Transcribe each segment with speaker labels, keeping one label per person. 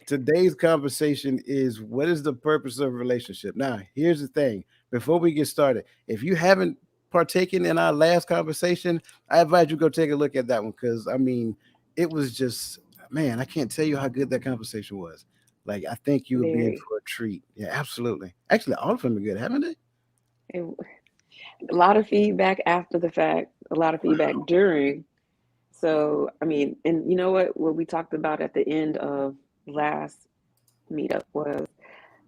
Speaker 1: Today's conversation is what is the purpose of a relationship? Now, here's the thing. Before we get started, if you haven't partaken in our last conversation, I advise you go take a look at that one because I mean, it was just man, I can't tell you how good that conversation was. Like, I think you would be in
Speaker 2: Very.
Speaker 1: for a treat. Yeah, absolutely. Actually, all of them are good, haven't they?
Speaker 2: It, a lot of feedback after the fact, a lot of feedback
Speaker 1: Wow.
Speaker 2: during. So, I mean, and you know what we talked about at the end of last meetup was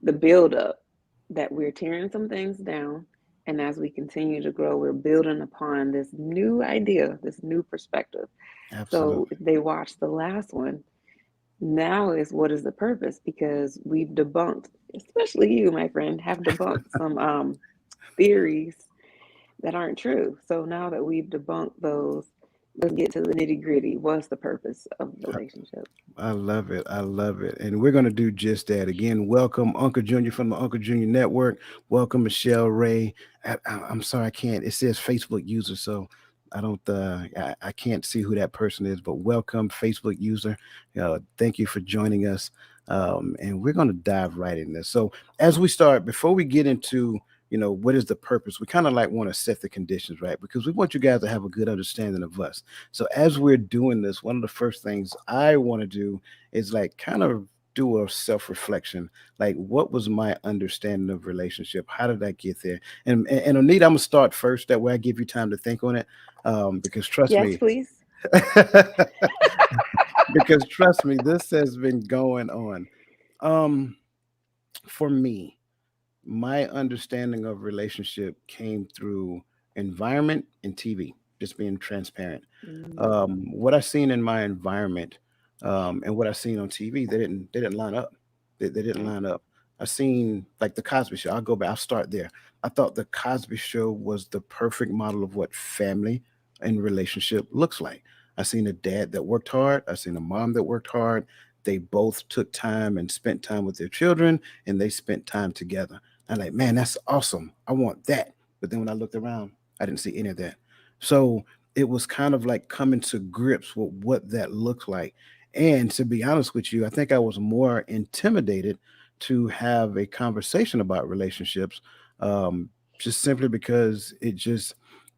Speaker 2: the build up that we're tearing some things down. And as we continue to grow, we're building upon this new idea, this new perspective. So
Speaker 1: Absolutely.
Speaker 2: if they watch the last one, now is what is the purpose? Because we've debunked, especially you, my friend, have debunked some theories that aren't true. So now that we've debunked those, let's get to the nitty gritty. What's the purpose of the relationship?
Speaker 1: I love it. I love it. And we're going to do just that. Again, welcome Uncle Junior from the Uncle Junior Network. Welcome Michelle Ray. I'm sorry, I can't. It says Facebook user, so I don't. I can't see who that person is. But welcome Facebook user. Thank you for joining us. And we're going to dive right in this. So as we start, before we get into what is the purpose, we kind of like want to set the conditions, right? Because we want you guys to have a good understanding of us. So as we're doing this, one of the first things I want to do is like kind of do a self-reflection. Like, what was my understanding of relationship? How did I get there? And Anita, I'm gonna start first. That way I give you time to think on it. Because trust
Speaker 2: Yes,
Speaker 1: me,
Speaker 2: please.
Speaker 1: because trust me, this has been going on. Um, for me, my understanding of relationship came through environment and TV, just being transparent.
Speaker 2: Mm,
Speaker 1: What I seen in my environment, and what I seen on TV, they didn't line up. They didn't
Speaker 2: right.
Speaker 1: line up. I seen like the Cosby Show. I'll go back. I'll start there. I thought the Cosby Show was the perfect model of what family and relationship looks like. I seen a dad that worked hard. I seen a mom that worked hard. They both took time and spent time with their children, and they spent time together. I'm like, man, that's awesome. I want that. But then when I looked around, I didn't see any of that. So it was kind of like coming to grips with what that looked like. And to be honest with you, I think I was more intimidated to have a conversation about relationships, um, just simply because it just,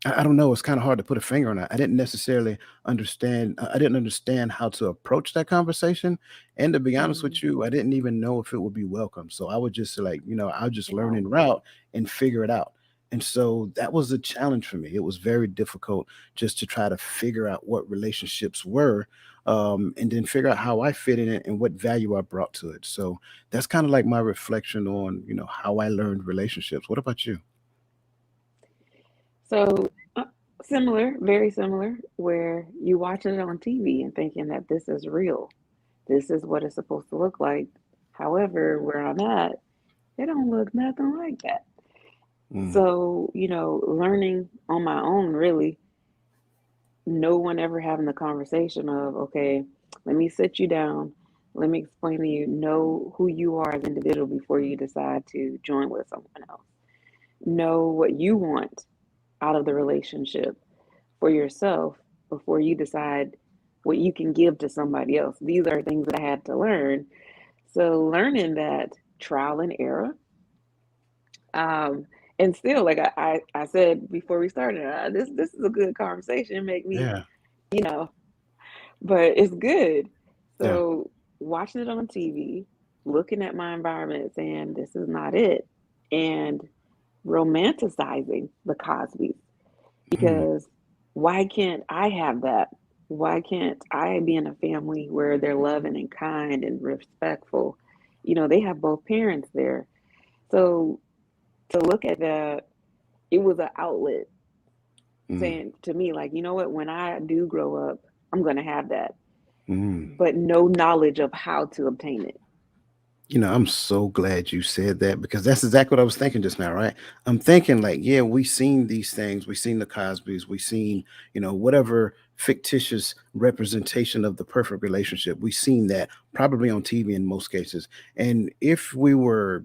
Speaker 1: I don't know, it's kind of hard to put a finger on it. I didn't necessarily understand, I didn't understand how to approach that conversation. And to be honest
Speaker 2: Mm,
Speaker 1: with you, I didn't even know if it would be welcome. So I would just like, I'll just learn
Speaker 2: wow.
Speaker 1: en route and figure it out. And so that was a challenge for me. It was very difficult just to try to figure out what relationships were, and then figure out how I fit in it and what value I brought to it. So that's kind of like my reflection on, how I learned relationships. What about you?
Speaker 2: So similar, very similar, where you watching it on TV and thinking that this is real. This is what it's supposed to look like. However, where I'm at, it don't look nothing like that.
Speaker 1: Mm,
Speaker 2: So, learning on my own, really, no one ever having the conversation of, okay, let me sit you down. Let me explain to you, know who you are as an individual before you decide to join with someone else. Know what you want out of the relationship for yourself before you decide what you can give to somebody else. These are things that I had to learn. So learning that trial and error, um, and still, like I said before we started, this is a good conversation. Make me,
Speaker 1: yeah,
Speaker 2: you know, but it's good.
Speaker 1: yeah.
Speaker 2: So watching it on TV, looking at my environment, saying this is not it, and romanticizing the Cosbys
Speaker 1: Mm,
Speaker 2: because why can't I have that? Why can't I be in a family where they're loving and kind and respectful? They have both parents there. So to look at that, it was an outlet
Speaker 1: mm,
Speaker 2: saying to me, like, you know what, when I do grow up, I'm going to have that,
Speaker 1: mm.
Speaker 2: but no knowledge of how to obtain it.
Speaker 1: I'm so glad you said that because that's exactly what I was thinking just now, right? I'm thinking like, yeah, we seen these things, we seen the Cosbys, we seen, whatever fictitious representation of the perfect relationship. We seen that probably on TV in most cases. And if we were,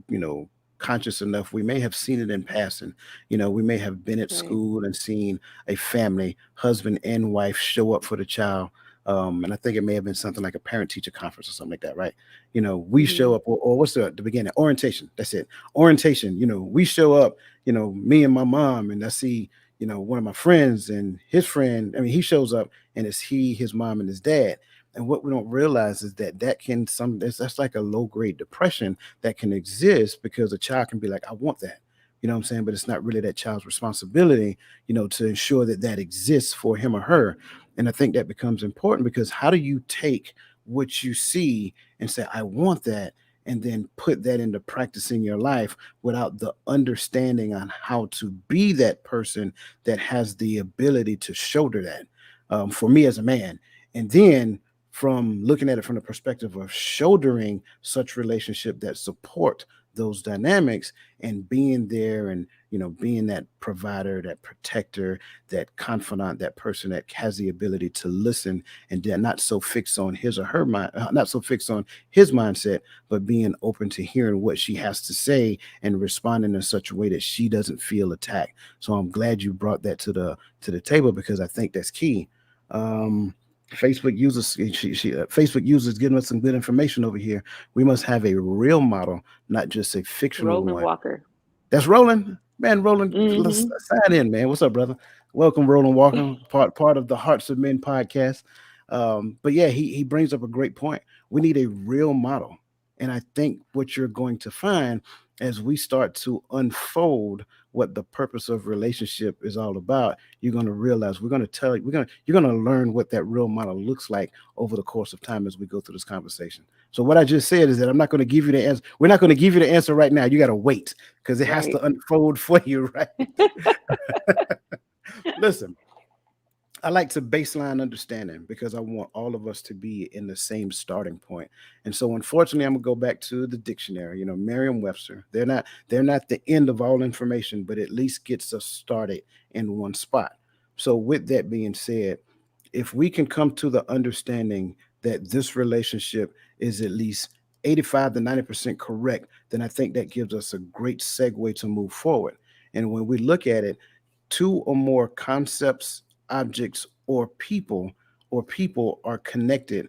Speaker 1: conscious enough, we may have seen it in passing. We may have been at
Speaker 2: Right.
Speaker 1: school and seen a family, husband and wife show up for the child. And I think it may have been something like a parent teacher conference or something like that, right? We show
Speaker 2: Hmm.
Speaker 1: up, or what's the beginning? Orientation. That's it. Orientation. We show up, me and my mom, and I see, one of my friends and his friend. I mean, he shows up, and it's he, his mom, and his dad. And what we don't realize is that can that's like a low grade depression that can exist because a child can be like, I want that. You know what I'm saying? But it's not really that child's responsibility, to ensure that that exists for him or her. And I think that becomes important because how do you take what you see and say, I want that, and then put that into practice in your life without the understanding on how to be that person that has the ability to shoulder that, for me as a man. And then from looking at it from the perspective of shouldering such relationship that support those dynamics and being there and being that provider, that protector, that confidant, that person that has the ability to listen and then not so fixed on his or her mind, not so fixed on his mindset, but being open to hearing what she has to say and responding in such a way that she doesn't feel attacked. So I'm glad you brought that to the table because I think that's key. um Facebook users, Facebook users giving us some good information over here. We must have a real model, not just a fictional
Speaker 2: Roland
Speaker 1: one.
Speaker 2: Walker.
Speaker 1: That's Roland. Man, Roland, let's
Speaker 2: Hmm.
Speaker 1: sign in, man. What's up, brother? Welcome, Roland Walker, part of the Hearts of Men podcast. But yeah, he brings up a great point. We need a real model. And I think what you're going to find as we start to unfold what the purpose of relationship is all about, you're going to realize we're going to tell you, you're going to learn what that real model looks like over the course of time as we go through this conversation. So what I just said is that I'm not going to give you the answer. We're not going to give you the answer right now. You got to wait because it has
Speaker 2: Right.
Speaker 1: to unfold for you, right? Listen, I like to baseline understanding because I want all of us to be in the same starting point. And so unfortunately, I'm gonna go back to the dictionary, Merriam-Webster. They're not the end of all information, but at least gets us started in one spot. So with that being said, if we can come to the understanding that this relationship is at least 85 to 90% correct, then I think that gives us a great segue to move forward. And when we look at it, two or more concepts, objects, or people are connected,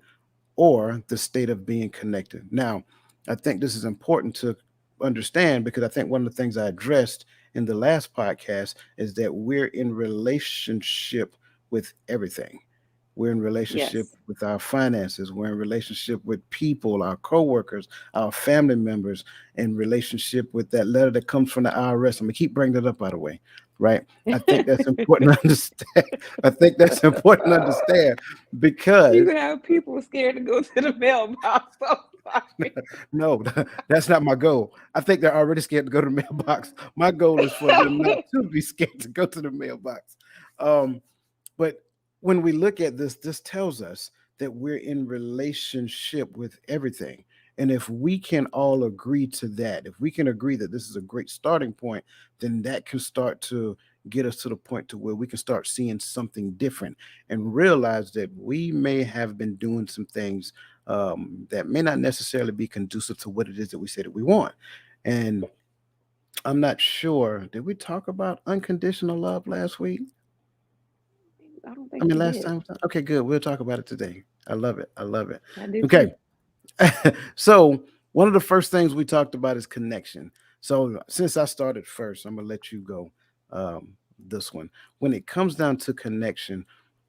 Speaker 1: or the state of being connected. Now, I think this is important to understand because I think one of the things I addressed in the last podcast is that we're in relationship with everything. We're in relationship
Speaker 2: Yes.
Speaker 1: with our finances. We're in relationship with people, our coworkers, our family members, in relationship with that letter that comes from the IRS. I'm gonna keep bringing that up, by the way, right? I think that's important to understand. I think that's important to understand
Speaker 2: You
Speaker 1: because
Speaker 2: have people scared to go to the mailbox. So sorry.
Speaker 1: no, that's not my goal. I think they're already scared to go to the mailbox. My goal is for them not to be scared to go to the mailbox. Um, But when we look at this, this tells us that we're in relationship with everything. And if we can all agree to that, if we can agree that this is a great starting point, then that can start to get us to the point to where we can start seeing something different and realize that we may have been doing some things, that may not necessarily be conducive to what it is that we say that we want. And I'm not sure. Did we talk about unconditional love last week?
Speaker 2: I don't
Speaker 1: I
Speaker 2: think
Speaker 1: mean,
Speaker 2: we
Speaker 1: last
Speaker 2: did.
Speaker 1: time. Okay, good. We'll talk about it today. I love it. I love it.
Speaker 2: I do
Speaker 1: Okay.
Speaker 2: too.
Speaker 1: So, one of the first things we talked about is connection. So, since I started first, I'm going to let you go, this one. When it comes down to connection,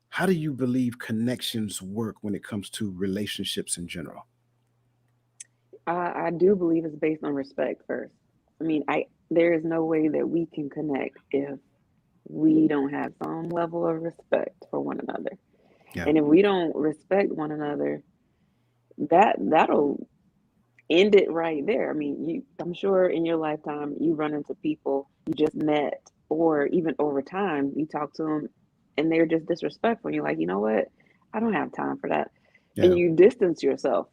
Speaker 1: how do you believe connections work when it comes to relationships in general?
Speaker 2: I do believe it's based on respect first. I mean, I there is no way that we can connect if we don't have some level of respect for one another.
Speaker 1: Yeah.
Speaker 2: And if we don't respect one another, that'll end it right there. I mean, I'm sure in your lifetime you run into people you just met, or even over time you talk to them and they're just disrespectful. And you're like, you know what? I don't have time for that. And
Speaker 1: Yeah.
Speaker 2: you distance yourself.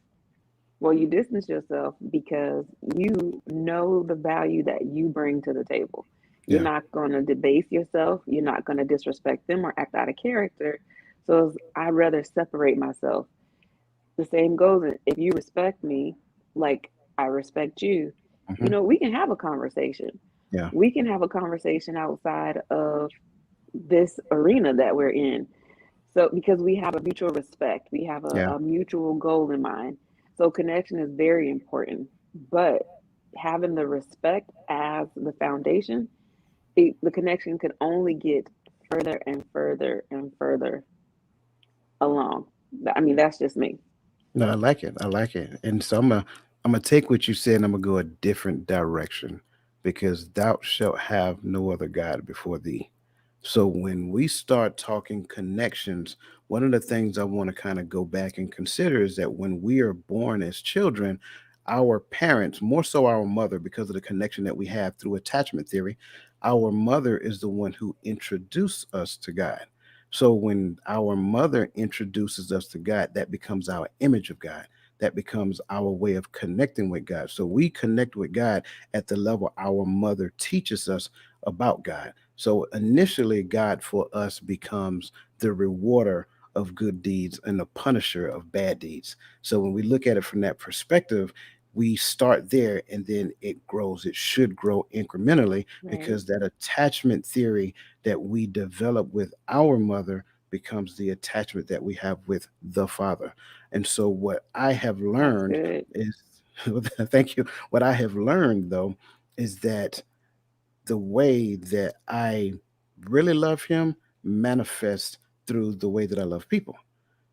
Speaker 2: Well, you distance yourself because you know the value that you bring to the table. You're
Speaker 1: Yeah.
Speaker 2: not going to debase yourself. You're not going to disrespect them or act out of character. So I'd rather separate myself. The same goes if you respect me, like I respect you,
Speaker 1: Hmm.
Speaker 2: we can have a conversation.
Speaker 1: Yeah.
Speaker 2: We can have a conversation outside of this arena that we're in. So because we have a mutual respect, we have
Speaker 1: Yeah.
Speaker 2: a mutual goal in mind. So connection is very important. But having the respect as the foundation, the connection could only get further and further and further along. I mean, that's just me.
Speaker 1: No, I like it. I like it. And so I'm gonna take what you said and I'm gonna go a different direction because thou shalt have no other God before thee. So when we start talking connections, one of the things I want to kind of go back and consider is that when we are born as children, our parents, more so our mother, because of the connection that we have through attachment theory, our mother is the one who introduced us to God. So when our mother introduces us to God, that becomes our image of God. That becomes our way of connecting with God. So we connect with God at the level our mother teaches us about God. So initially, God for us becomes the rewarder of good deeds and the punisher of bad deeds. So when we look at it from that perspective, we start there and then it grows. It should grow incrementally
Speaker 2: Right.
Speaker 1: because that attachment theory that we develop with our mother becomes the attachment that we have with the father. And so what I have
Speaker 2: That's
Speaker 1: learned
Speaker 2: good.
Speaker 1: is thank you. What I have learned though is that the way that I really love him manifests through the way that I love people.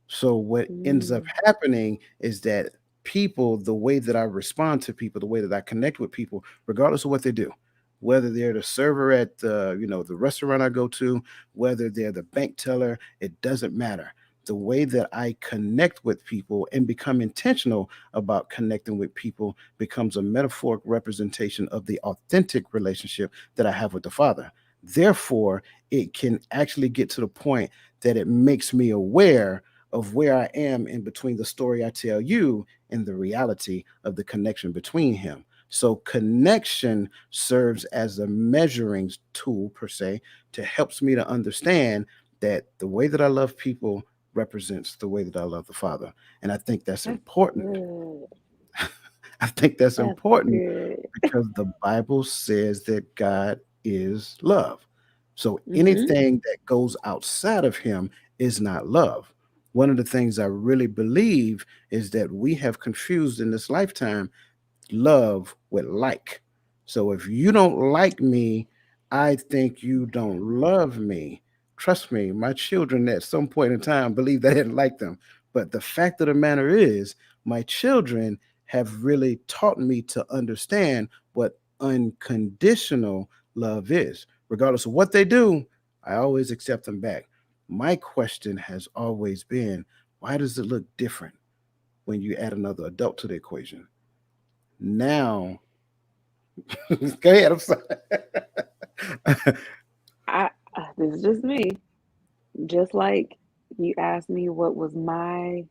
Speaker 1: So what ends up
Speaker 2: Mm,
Speaker 1: happening is that people, the way that I respond to people, the way that I connect with people, regardless of what they do, whether they're the server at the restaurant I go to, whether they're the bank teller, it doesn't matter. The way that I connect with people and become intentional about connecting with people becomes a metaphoric representation of the authentic relationship that I have with the Father. Therefore, it can actually get to the point that it makes me aware of where I am in between the story I tell you and the reality of the connection between him. So connection serves as a measuring tool per se to helps me to understand that the way that I love people represents the way that I love the Father. And I think that's
Speaker 2: that's
Speaker 1: important.
Speaker 2: good.
Speaker 1: I think that's
Speaker 2: That's
Speaker 1: important
Speaker 2: good.
Speaker 1: because the Bible says that God is love. So
Speaker 2: Hmm.
Speaker 1: anything that goes outside of him is not love. One of the things I really believe is that we have confused in this lifetime love with like. So if you don't like me, I think you don't love me. Trust me, my children at some point in time believed I didn't like them. But the fact of the matter is, my children have really taught me to understand what unconditional love is. Regardless of what they do, I always accept them back. My question has always been, why does it look different when you add another adult to the equation? Now, go ahead. I'm sorry.
Speaker 2: This is just me. Just like you asked me what was my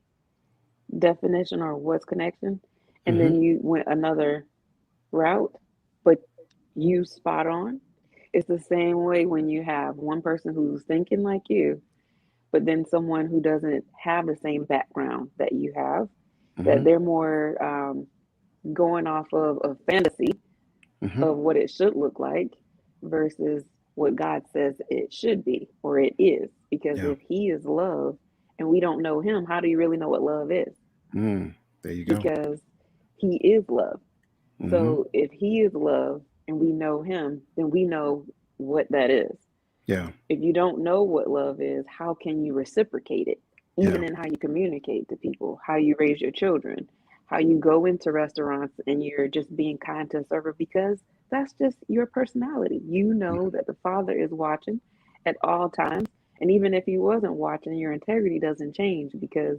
Speaker 2: definition or what's connection, and
Speaker 1: Hmm.
Speaker 2: then you went another route, but you spot on. It's the same way when you have one person who's thinking like you, but then someone who doesn't have the same background that you have, that
Speaker 1: Hmm.
Speaker 2: they're more going off of a fantasy
Speaker 1: Hmm.
Speaker 2: of what it should look like versus what God says it should be or it is. Because
Speaker 1: Yeah.
Speaker 2: if He is love and we don't know Him, how do you really know what love is?
Speaker 1: There you go.
Speaker 2: Because He is love.
Speaker 1: Hmm.
Speaker 2: So if He is love and we know Him, then we know what that is.
Speaker 1: Yeah.
Speaker 2: If you don't know what love is, how can you reciprocate it?
Speaker 1: Yeah.
Speaker 2: Even in how you communicate to people, how you raise your children, how you go into restaurants and you're just being kind to a server because that's just your personality. You know that the Father is watching at all times. And even if He wasn't watching, your integrity doesn't change because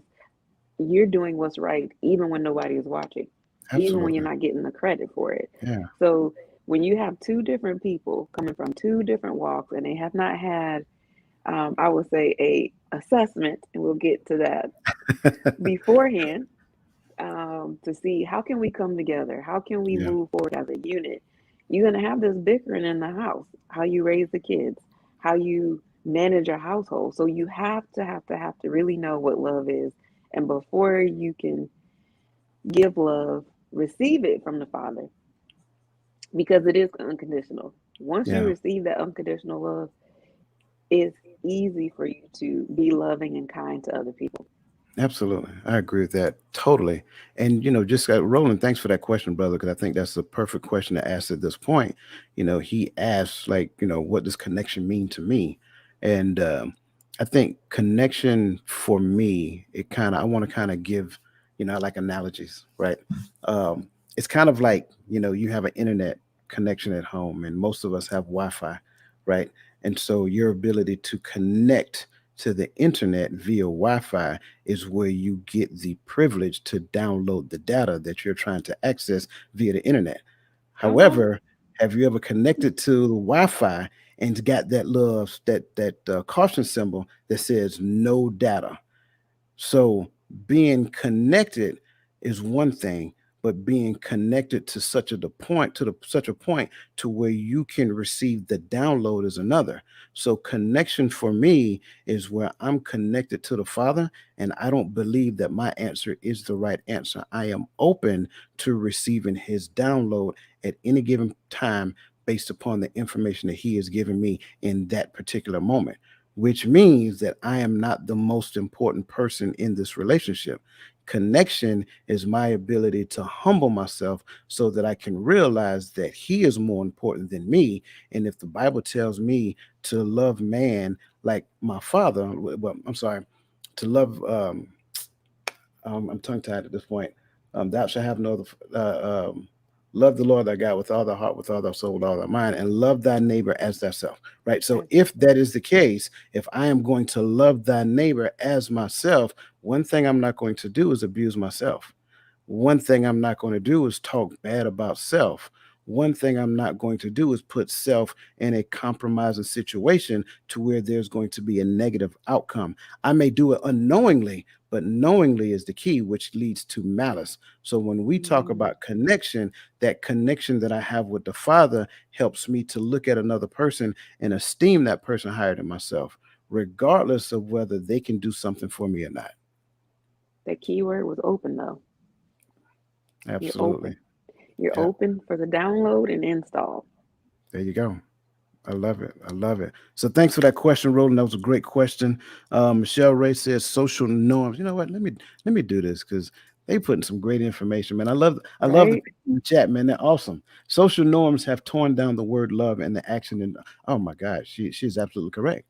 Speaker 2: you're doing what's right even when nobody is watching, even when you're
Speaker 1: Absolutely.
Speaker 2: not getting the credit for it.
Speaker 1: Yeah.
Speaker 2: So when you have two different people coming from two different walks and they have not had I would say a assessment, and we'll get to that beforehand, to see how can we come together, how can we
Speaker 1: Yeah.
Speaker 2: move forward as a unit. You're going to have this bickering in the house, how you raise the kids, how you manage your household. So you have to really know what love is, and before you can give love, receive it from the Father, because it is unconditional. Once you
Speaker 1: Yeah.
Speaker 2: receive that unconditional love, it's easy for you to be loving and kind to other people.
Speaker 1: Absolutely. I agree with that totally. And, just Roland, thanks for that question, brother, because I think that's the perfect question to ask at this point. He asks, like, what does connection mean to me? And I think connection for me, I want to kind of give, I like analogies, right? It's kind of like, you have an internet connection at home, and most of us have Wi Fi, right? And so your ability to connect to the internet via Wi Fi is where you get the privilege to download the data that you're trying to access via the internet.
Speaker 2: Come on.
Speaker 1: However, have you ever connected to the Wi-Fi and got that little caution symbol that says no data? So being connected is one thing, but being connected to such a point to where you can receive the download is another. So connection for me is where I'm connected to the Father, and I don't believe that my answer is the right answer. I am open to receiving his download at any given time based upon the information that he has given me in that particular moment, which means that I am not the most important person in this relationship. Connection is my ability to humble myself so that I can realize that he is more important than me. And if the Bible tells me to love man like my father, well, I'm sorry, to love I'm tongue tied at this point. Thou shalt have no other. Love the Lord thy God with all thy heart, with all thy soul, with all thy mind, and love thy neighbor as thyself. Right. So,
Speaker 2: As
Speaker 1: if
Speaker 2: yourself.
Speaker 1: that is the case, if I am going to love thy neighbor as myself, one thing I'm not going to do is abuse myself. One thing I'm not going to do is talk bad about self. One thing I'm not going to do is put self in a compromising situation to where there's going to be a negative outcome. I may do it unknowingly, but knowingly is the key, which leads to malice. So when we talk
Speaker 2: Mm,
Speaker 1: about connection, that connection that I have with the Father helps me to look at another person and esteem that person higher than myself, regardless of whether they can do something for me or not.
Speaker 2: that keyword was open though. You're
Speaker 1: Absolutely.
Speaker 2: open. You're
Speaker 1: Yeah.
Speaker 2: open for the download and install.
Speaker 1: There you go. I love it. I love it. So thanks for that question, Roland. That was a great question. Michelle Ray says social norms. You know what? Let me do this because they putting some great information, man. I love the
Speaker 2: Right?
Speaker 1: people in the chat, man. They're awesome. Social norms have torn down the word love and the action. And oh my God, she's absolutely correct,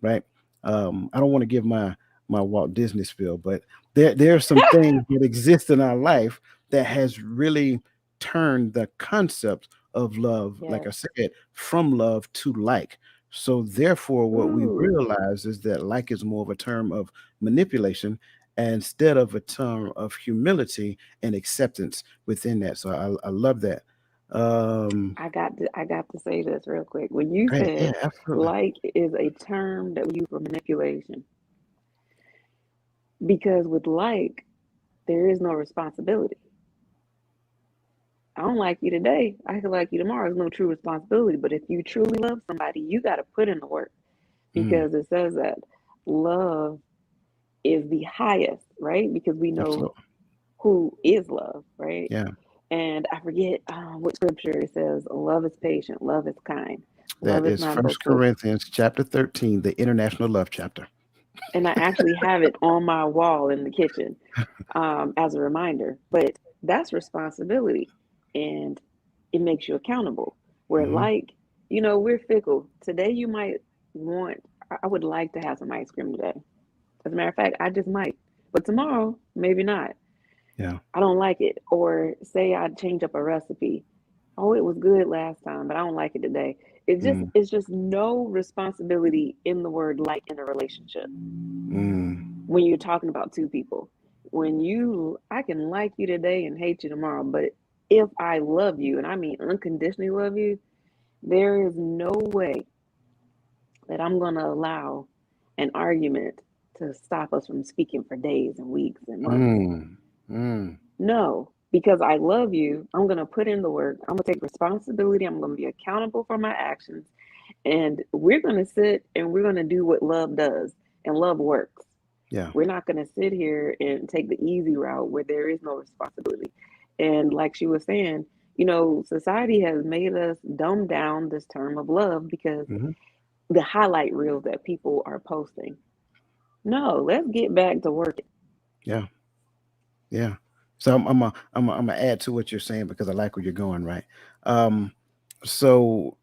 Speaker 1: right? I don't want to give my Walt Disney spiel, but there are some things that exist in our life that has really turned the concept of love, like
Speaker 2: Yes.
Speaker 1: I said, from love to like. So therefore, what we
Speaker 2: Ooh,
Speaker 1: realize is that like is more of a term of manipulation instead of a term of humility and acceptance within that. So I love that.
Speaker 2: I got to say this real quick. When you
Speaker 1: Great, yeah,
Speaker 2: said
Speaker 1: absolutely.
Speaker 2: like is a term that we use for manipulation, because with like, there is no responsibility. I don't like you today. I could like you tomorrow. There's no true responsibility. But if you truly love somebody, you got to put in the work
Speaker 1: Mm,
Speaker 2: because it says that love is the highest, right? Because we know
Speaker 1: absolutely.
Speaker 2: who is love, right?
Speaker 1: Yeah.
Speaker 2: And I forget what scripture it says. Love is patient. Love is kind.
Speaker 1: That
Speaker 2: Love is
Speaker 1: is
Speaker 2: not
Speaker 1: First
Speaker 2: boastful.
Speaker 1: Corinthians chapter 13, the international love chapter.
Speaker 2: And I actually have it on my wall in the kitchen as a reminder. But that's responsibility, and it makes you accountable. Where
Speaker 1: Mhm.
Speaker 2: like, we're fickle. Today you might want. I would like to have some ice cream today. As a matter of fact, I just might. But tomorrow, maybe not.
Speaker 1: Yeah.
Speaker 2: I don't like it. Or say I change up a recipe. Oh, it was good last time, but I don't like it today.
Speaker 1: Mm,
Speaker 2: It's just no responsibility in the word like in a relationship
Speaker 1: mm,
Speaker 2: when you're talking about two people. I can like you today and hate you tomorrow, but if I love you, and I mean unconditionally love you, there is no way that I'm going to allow an argument to stop us from speaking for days and weeks and months.
Speaker 1: mm, mm.
Speaker 2: No, because I love you, I'm going to put in the work. I'm going to take responsibility. I'm going to be accountable for my actions. And we're going to sit and we're going to do what love does. And love works.
Speaker 1: Yeah.
Speaker 2: We're not going to sit here and take the easy route where there is no responsibility. And like she was saying, society has made us dumb down this term of love because
Speaker 1: Mhm.
Speaker 2: the highlight reels that people are posting. No, let's get back to working.
Speaker 1: Yeah. Yeah. So I'm gonna add to what you're saying because I like where you're going, right? Um, so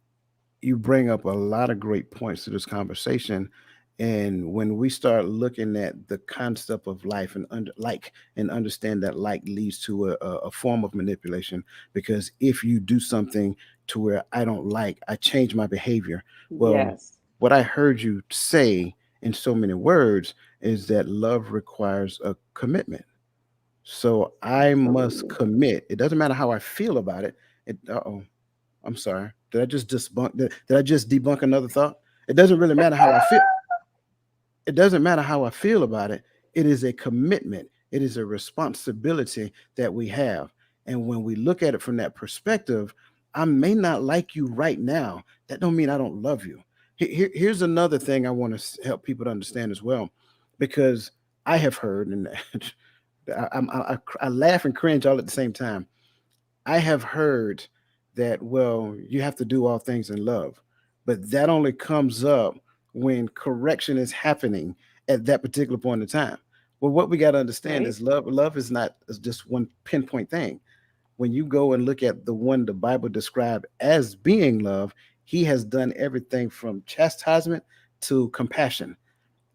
Speaker 1: you bring up a lot of great points to this conversation. And when we start looking at the concept of life and and understand that like leads to a form of manipulation, because if you do something to where I don't like, I change my behavior. Well,
Speaker 2: Yes.
Speaker 1: what I heard you say in so many words is that love requires a commitment. So I must
Speaker 2: Absolutely.
Speaker 1: commit. It doesn't matter how I feel about it. Uh-oh. I'm sorry. Did I just debunk another thought? It doesn't really matter how I feel. It doesn't matter how I feel about it. It is a commitment. It is a responsibility that we have. And when we look at it from that perspective, I may not like you right now. That don't mean I don't love you. Here's another thing I want to help people to understand as well, because I have heard, and I laugh and cringe all at the same time. I have heard that, well, you have to do all things in love, but that only comes up when correction is happening at that particular point in time. Well, what we got to understand
Speaker 2: Right?
Speaker 1: is love is not just one pinpoint thing. When you go and look at the one the Bible described as being love, he has done everything from chastisement to compassion.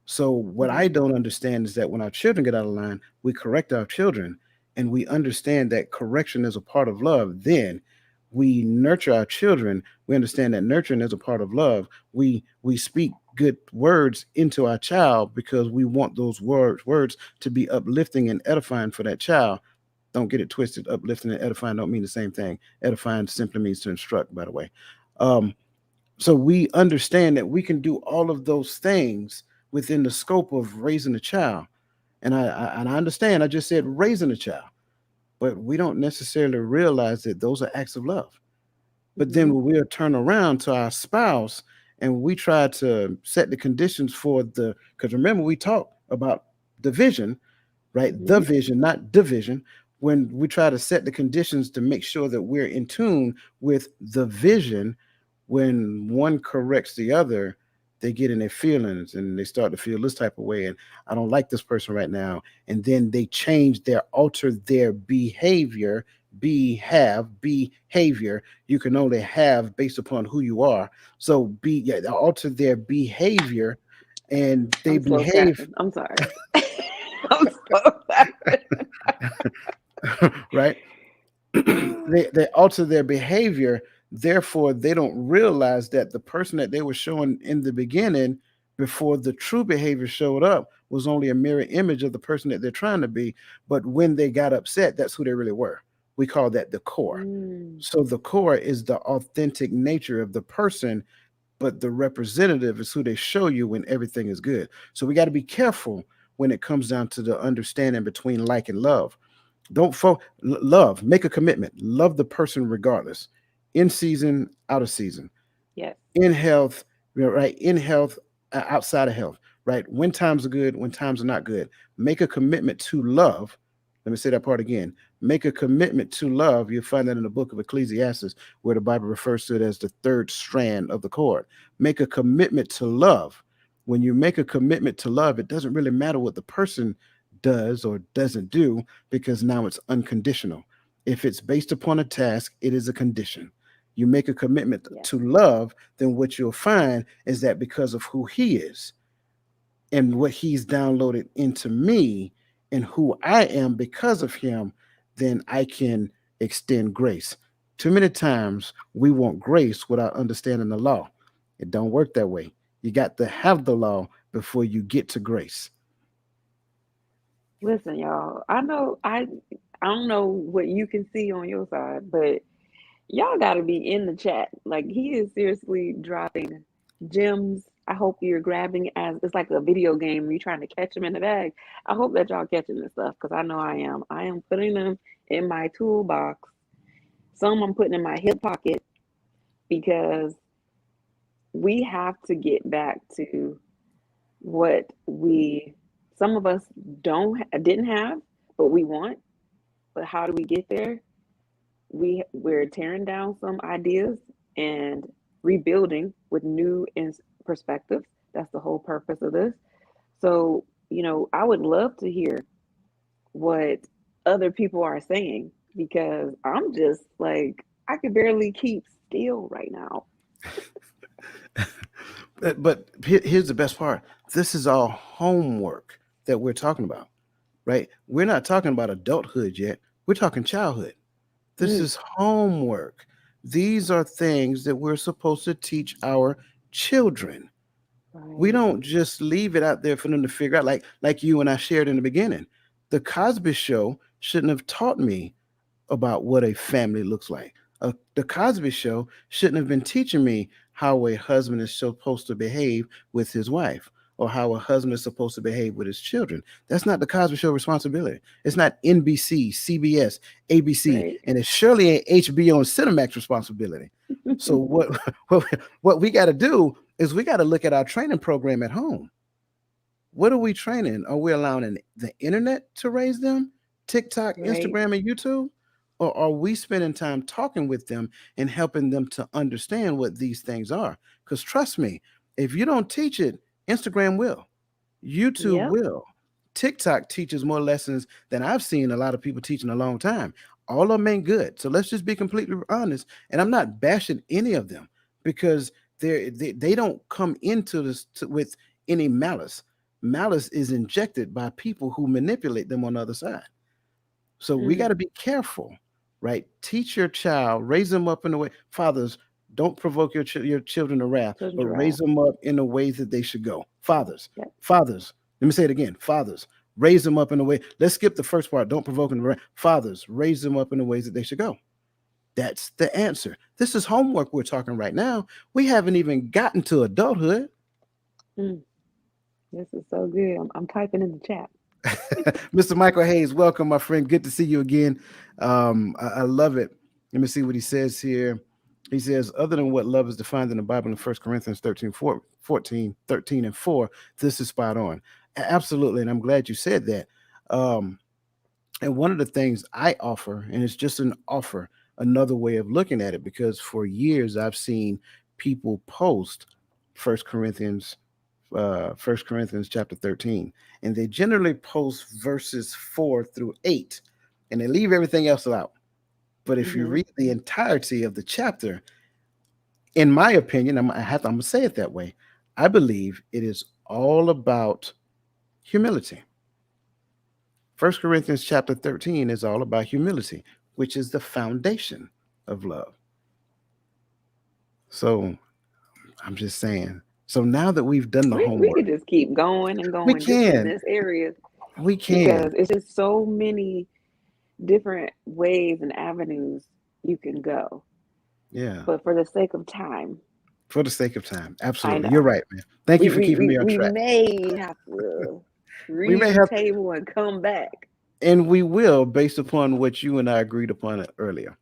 Speaker 1: So what I
Speaker 2: Hmm.
Speaker 1: don't understand is that when our children get out of line, we correct our children, and we understand that correction is a part of love. Then we nurture our children. We understand that nurturing is a part of love. We speak good words into our child because we want those words to be uplifting and edifying for that child. Don't get it twisted. Uplifting and edifying don't mean the same thing. Edifying simply means to instruct, by the way. Um, so we understand that we can do all of those things within the scope of raising a child. And I understand I just said raising a child, but we don't necessarily realize that those are acts of love. But then
Speaker 2: Hmm.
Speaker 1: when we'll turn around to our spouse and we try to set the conditions for the, because remember we talked about division, right? The
Speaker 2: Hmm.
Speaker 1: vision, not division. When we try to set the conditions to make sure that we're in tune with the vision, when one corrects the other, they get in their feelings and they start to feel this type of way. And I don't like this person right now. And then they alter their behavior. Behavior. You can only have based upon who you are. So yeah, they alter their behavior and they
Speaker 2: I'm slow
Speaker 1: behave
Speaker 2: tapping. I'm sorry. I'm slow tapping.
Speaker 1: right. They alter their behavior, therefore they don't realize that the person that they were showing in the beginning before the true behavior showed up was only a mirror image of the person that they're trying to be. But when they got upset, that's who they really were. We call that the core.
Speaker 2: Mm.
Speaker 1: So the core is the authentic nature of the person, but the representative is who they show you when everything is good. So we got to be careful when it comes down to the understanding between like and love. Don't love, make a commitment, love the person regardless, in season, out of season,
Speaker 2: Yes.
Speaker 1: in health, right? In health, outside of health, right? When times are good, when times are not good. Make a commitment to love. Let me say that part again. Make a commitment to love. You'll find that in the book of Ecclesiastes, where the Bible refers to it as the third strand of the cord. Make a commitment to love. When you make a commitment to love, it doesn't really matter what the person does or doesn't do, because now it's unconditional. If it's based upon a task, it is a condition. You make a commitment
Speaker 2: Yes.
Speaker 1: to love, then what you'll find is that because of who he is and what he's downloaded into me and who I am because of him, then I can extend grace. Too many times we want grace without understanding the law. It don't work that way. You got to have the law before you get to grace.
Speaker 2: Listen, y'all. I don't know what you can see on your side, but y'all got to be in the chat. Like he is seriously dropping gems. I hope you're grabbing as it's like a video game. You're trying to catch them in the bag. I hope that y'all catching this stuff because I know I am. I am putting them in my toolbox. Some I'm putting in my hip pocket because we have to get back to what we some of us didn't have, but we want. But how do we get there? We're tearing down some ideas and rebuilding with perspectives. That's the whole purpose of this. So, I would love to hear what other people are saying because I'm just like, I could barely keep still right now.
Speaker 1: But here's the best part. This is all homework that we're talking about, right? We're not talking about adulthood yet. We're talking childhood. This
Speaker 2: Mm,
Speaker 1: is homework. These are things that we're supposed to teach our children. We
Speaker 2: right,
Speaker 1: don't just leave it out there for them to figure out, like you and I shared in the beginning. The Cosby Show shouldn't have taught me about what a family looks like. The Cosby Show shouldn't have been teaching me how a husband is supposed to behave with his wife or how a husband is supposed to behave with his children. That's not the Cosby Show responsibility. It's not NBC, CBS, ABC,
Speaker 2: right.
Speaker 1: and it's surely ain't HBO and Cinemax responsibility. So what, what we got to do is we got to look at our training program at home. What are we training? Are we allowing the internet to raise them? TikTok,
Speaker 2: Right.
Speaker 1: Instagram, and YouTube? Or are we spending time talking with them and helping them to understand what these things are? Because trust me, if you don't teach it, Instagram will, YouTube
Speaker 2: Yep.
Speaker 1: will. TikTok teaches more lessons than I've seen a lot of people teach in a long time. All of them ain't good. So let's just be completely honest. And I'm not bashing any of them because they don't come into this with any malice. Malice is injected by people who manipulate them on the other side. So we got
Speaker 2: Mm,
Speaker 1: to be careful, right? Teach your child, raise them up in a way. Fathers, don't provoke your children to wrath,
Speaker 2: children
Speaker 1: but raise
Speaker 2: giraffe.
Speaker 1: them up in the ways that they should go.
Speaker 2: Yep.
Speaker 1: Fathers. Let me say it again. Fathers, raise them up in the way. Let's skip the first part. Don't provoke them to wrath. Fathers, raise them up in the ways that they should go. That's the answer. This is homework we're talking right now. We haven't even gotten to adulthood.
Speaker 2: Mm, this is so good. I'm typing in the chat.
Speaker 1: Mr. Michael Hayes, welcome, my friend. Good to see you again. I love it. Let me see what he says here. He says, other than what love is defined in the Bible in 1 Corinthians 14, 13, and 4, this is spot on. Absolutely. And I'm glad you said that. Um, and one of the things I offer, and it's just an offer, another way of looking at it, because for years I've seen people post First Corinthians 1 Corinthians chapter 13. And they generally post verses 4 through 8 and they leave everything else out. But if you
Speaker 2: Hmm.
Speaker 1: read the entirety of the chapter, in my opinion, I'm going to say it that way. I believe it is all about humility. 1 Corinthians chapter 13 is all about humility, which is the foundation of love. So I'm just saying. So now that we've done the
Speaker 2: We
Speaker 1: homework,
Speaker 2: could just keep going and
Speaker 1: we
Speaker 2: going just in
Speaker 1: can.
Speaker 2: this area
Speaker 1: We can.
Speaker 2: because it's just so many different ways and avenues you can go.
Speaker 1: Yeah.
Speaker 2: But for the sake of time,
Speaker 1: For the sake of time.
Speaker 2: I
Speaker 1: Absolutely. You're
Speaker 2: know
Speaker 1: right, man. Thank you
Speaker 2: we
Speaker 1: for
Speaker 2: we
Speaker 1: keeping
Speaker 2: we,
Speaker 1: me on
Speaker 2: we
Speaker 1: track.
Speaker 2: may have to
Speaker 1: We may have,
Speaker 2: retable and come back.
Speaker 1: and we will, based upon what you and I agreed upon earlier.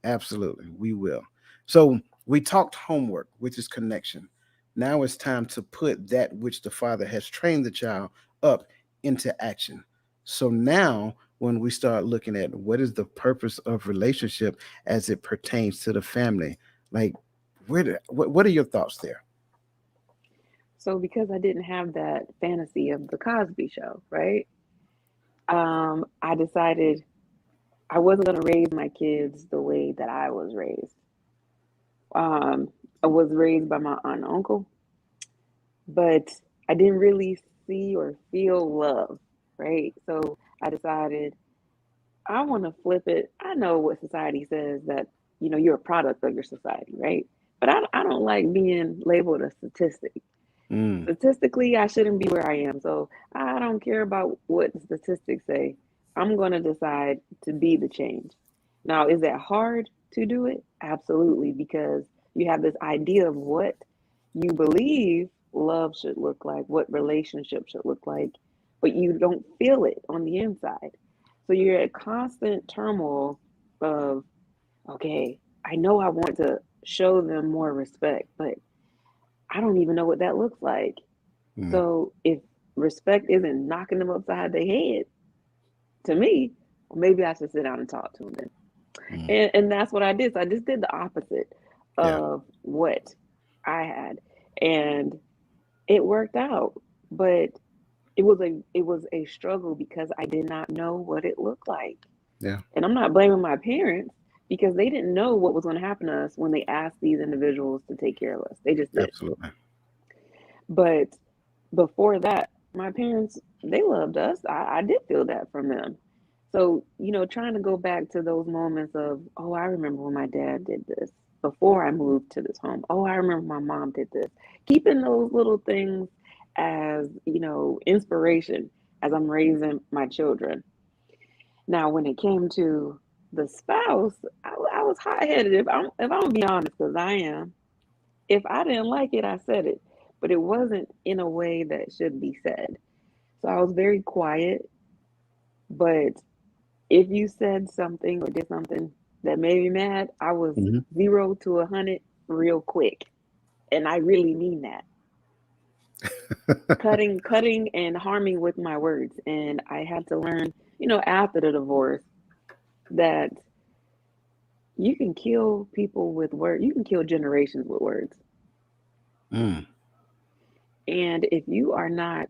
Speaker 1: Absolutely. We will. So we talked homework, which is connection. Now it's time to put that which the father has trained the child up into action. So now, when we start looking at what is the purpose of relationship as it pertains to the family, like, what are your thoughts there?
Speaker 2: So because I didn't have that fantasy of the Cosby Show, right? I decided I wasn't going to raise my kids the way that I was raised. Um, I was raised by my aunt and uncle, but I didn't really see or feel love, right? So I decided I want to flip it. I know what society says that, you're a product of your society, right? But I don't like being labeled a statistic.
Speaker 1: Mm,
Speaker 2: Statistically, I shouldn't be where I am. So I don't care about what the statistics say. I'm going to decide to be the change. Now, is that hard to do it? Absolutely, because you have this idea of what you believe love should look like, what relationship should look like, but you don't feel it on the inside. So you're at constant turmoil of, okay, I know I want to show them more respect, but I don't even know what that looks like.
Speaker 1: mm,
Speaker 2: So if respect isn't knocking them upside their head, to me, well, maybe I should sit down and talk to them then.
Speaker 1: mm.
Speaker 2: And that's what I did. So I just did the opposite
Speaker 1: Yeah.
Speaker 2: of what I had. And it worked out, but it was a struggle because I did not know what it looked like.
Speaker 1: Yeah,
Speaker 2: And I'm not blaming my parents because they didn't know what was going to happen to us when they asked these individuals to take care of us. They just did.
Speaker 1: absolutely.
Speaker 2: But before that, my parents, they loved us. I did feel that from them. So, trying to go back to those moments of, oh, I remember when my dad did this before I moved to this home. Oh, I remember my mom did this. Keeping those little things as, inspiration as I'm raising my children. Now, when it came to the spouse, I was hot headed. If I'm gonna be honest, because I am. If I didn't like it, I said it, but it wasn't in a way that should be said. So I was very quiet. But if you said something or did something that made me mad, I was
Speaker 1: Mhm.
Speaker 2: 0 to 100 real quick, and I really mean that. Cutting, and harming with my words, and I had to learn, after the divorce, that you can kill people with words. You can kill generations with words.
Speaker 1: Mm,
Speaker 2: And if you are not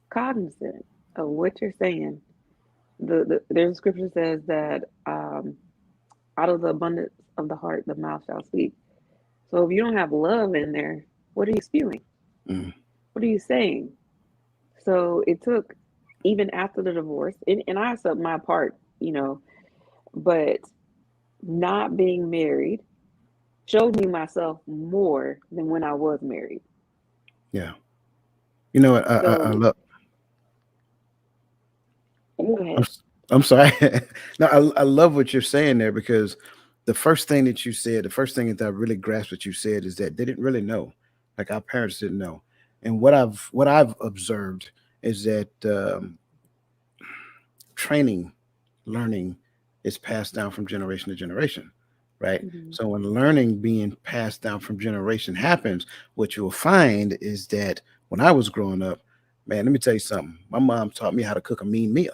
Speaker 2: cognizant of what you're saying, there's a scripture says that out of the abundance of the heart, the mouth shall speak. So if you don't have love in there, what are you spewing?
Speaker 1: mm.
Speaker 2: What are you saying? So it took, even after the divorce, and I accept my part, but not being married showed me myself more than when I was married.
Speaker 1: Yeah. You know what? I
Speaker 2: So
Speaker 1: love.
Speaker 2: go
Speaker 1: I'm,
Speaker 2: ahead.
Speaker 1: s- I'm sorry. No, I love what you're saying there because the first thing that you said, the first thing that I really grasped what you said is that they didn't really know, like our parents didn't know. And what I've observed is that training, learning is passed down from generation to generation, right?
Speaker 2: Hmm.
Speaker 1: So when learning being passed down from generation happens, what you'll find is that when I was growing up, man, let me tell you something. My mom taught me how to cook a mean meal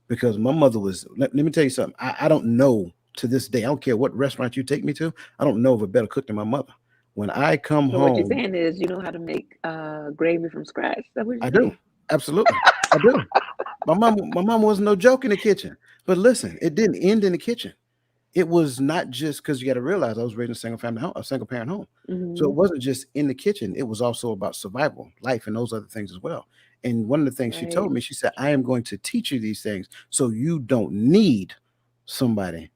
Speaker 1: because my mother was. Let me tell you something. I don't know to this day. I don't care what restaurant you take me to. I don't know of a better cook than my mother. When I come
Speaker 2: So what you're
Speaker 1: home,
Speaker 2: saying is you know how to make gravy from scratch. Is that what you're
Speaker 1: I do
Speaker 2: saying?
Speaker 1: absolutely. I do. My mom was no joke in the kitchen. But listen, it didn't end in the kitchen. It was not just because you got to realize I was raised in a single family home, a single parent home. So it
Speaker 2: Hmm.
Speaker 1: wasn't just in the kitchen. It was also about survival, life, and those other things as well. And one of the things she
Speaker 2: Right.
Speaker 1: told me, she said, I am going to teach you these things so you don't need somebody.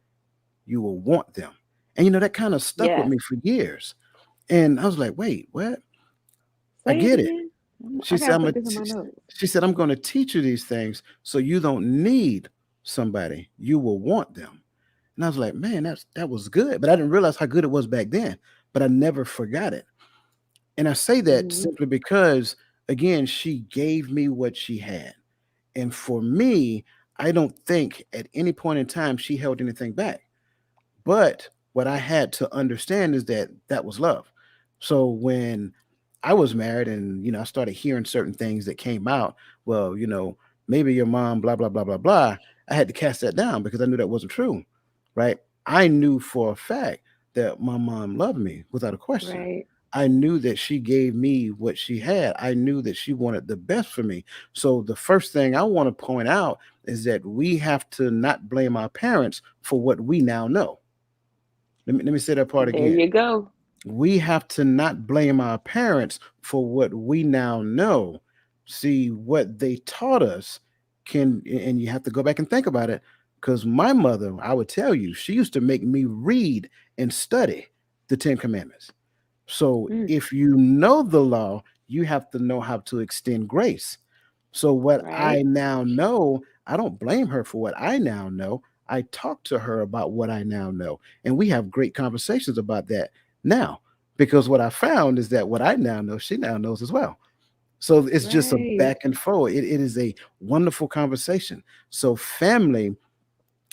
Speaker 1: You will want them. And that kind of stuck with
Speaker 2: Yes.
Speaker 1: me for years. And I was like, wait, what? I
Speaker 2: Say it
Speaker 1: get it.
Speaker 2: again.
Speaker 1: She
Speaker 2: I
Speaker 1: said,
Speaker 2: gotta put this in my notes.
Speaker 1: she said, I'm going to teach you these things so you don't need somebody. You will want them. And I was like, man, that was good. But I didn't realize how good it was back then. But I never forgot it. And I say that
Speaker 2: Hmm.
Speaker 1: simply because, again, she gave me what she had. And for me, I don't think at any point in time she held anything back. But what I had to understand is that that was love. So when I was married and I started hearing certain things that came out, well, maybe your mom, blah, blah, blah, blah, blah. I had to cast that down because I knew that wasn't true. Right. I knew for a fact that my mom loved me without a question.
Speaker 2: Right.
Speaker 1: I knew that she gave me what she had. I knew that she wanted the best for me. So the first thing I want to point out is that we have to not blame our parents for what we now know. Let me say that part
Speaker 2: There
Speaker 1: again.
Speaker 2: you go.
Speaker 1: We have to not blame our parents for what we now know. See, what they taught us and you have to go back and think about it. Because my mother, I would tell you, she used to make me read and study the Ten Commandments. So
Speaker 2: Mm,
Speaker 1: if you know the law, you have to know how to extend grace. So what I
Speaker 2: right.
Speaker 1: now know, I don't blame her for what I now know. I talk to her about what I now know. And we have great conversations about that now. Because what I found is that what I now know, she now knows as well. So it's just a
Speaker 2: Right.
Speaker 1: back and forward. It is a wonderful conversation. So family,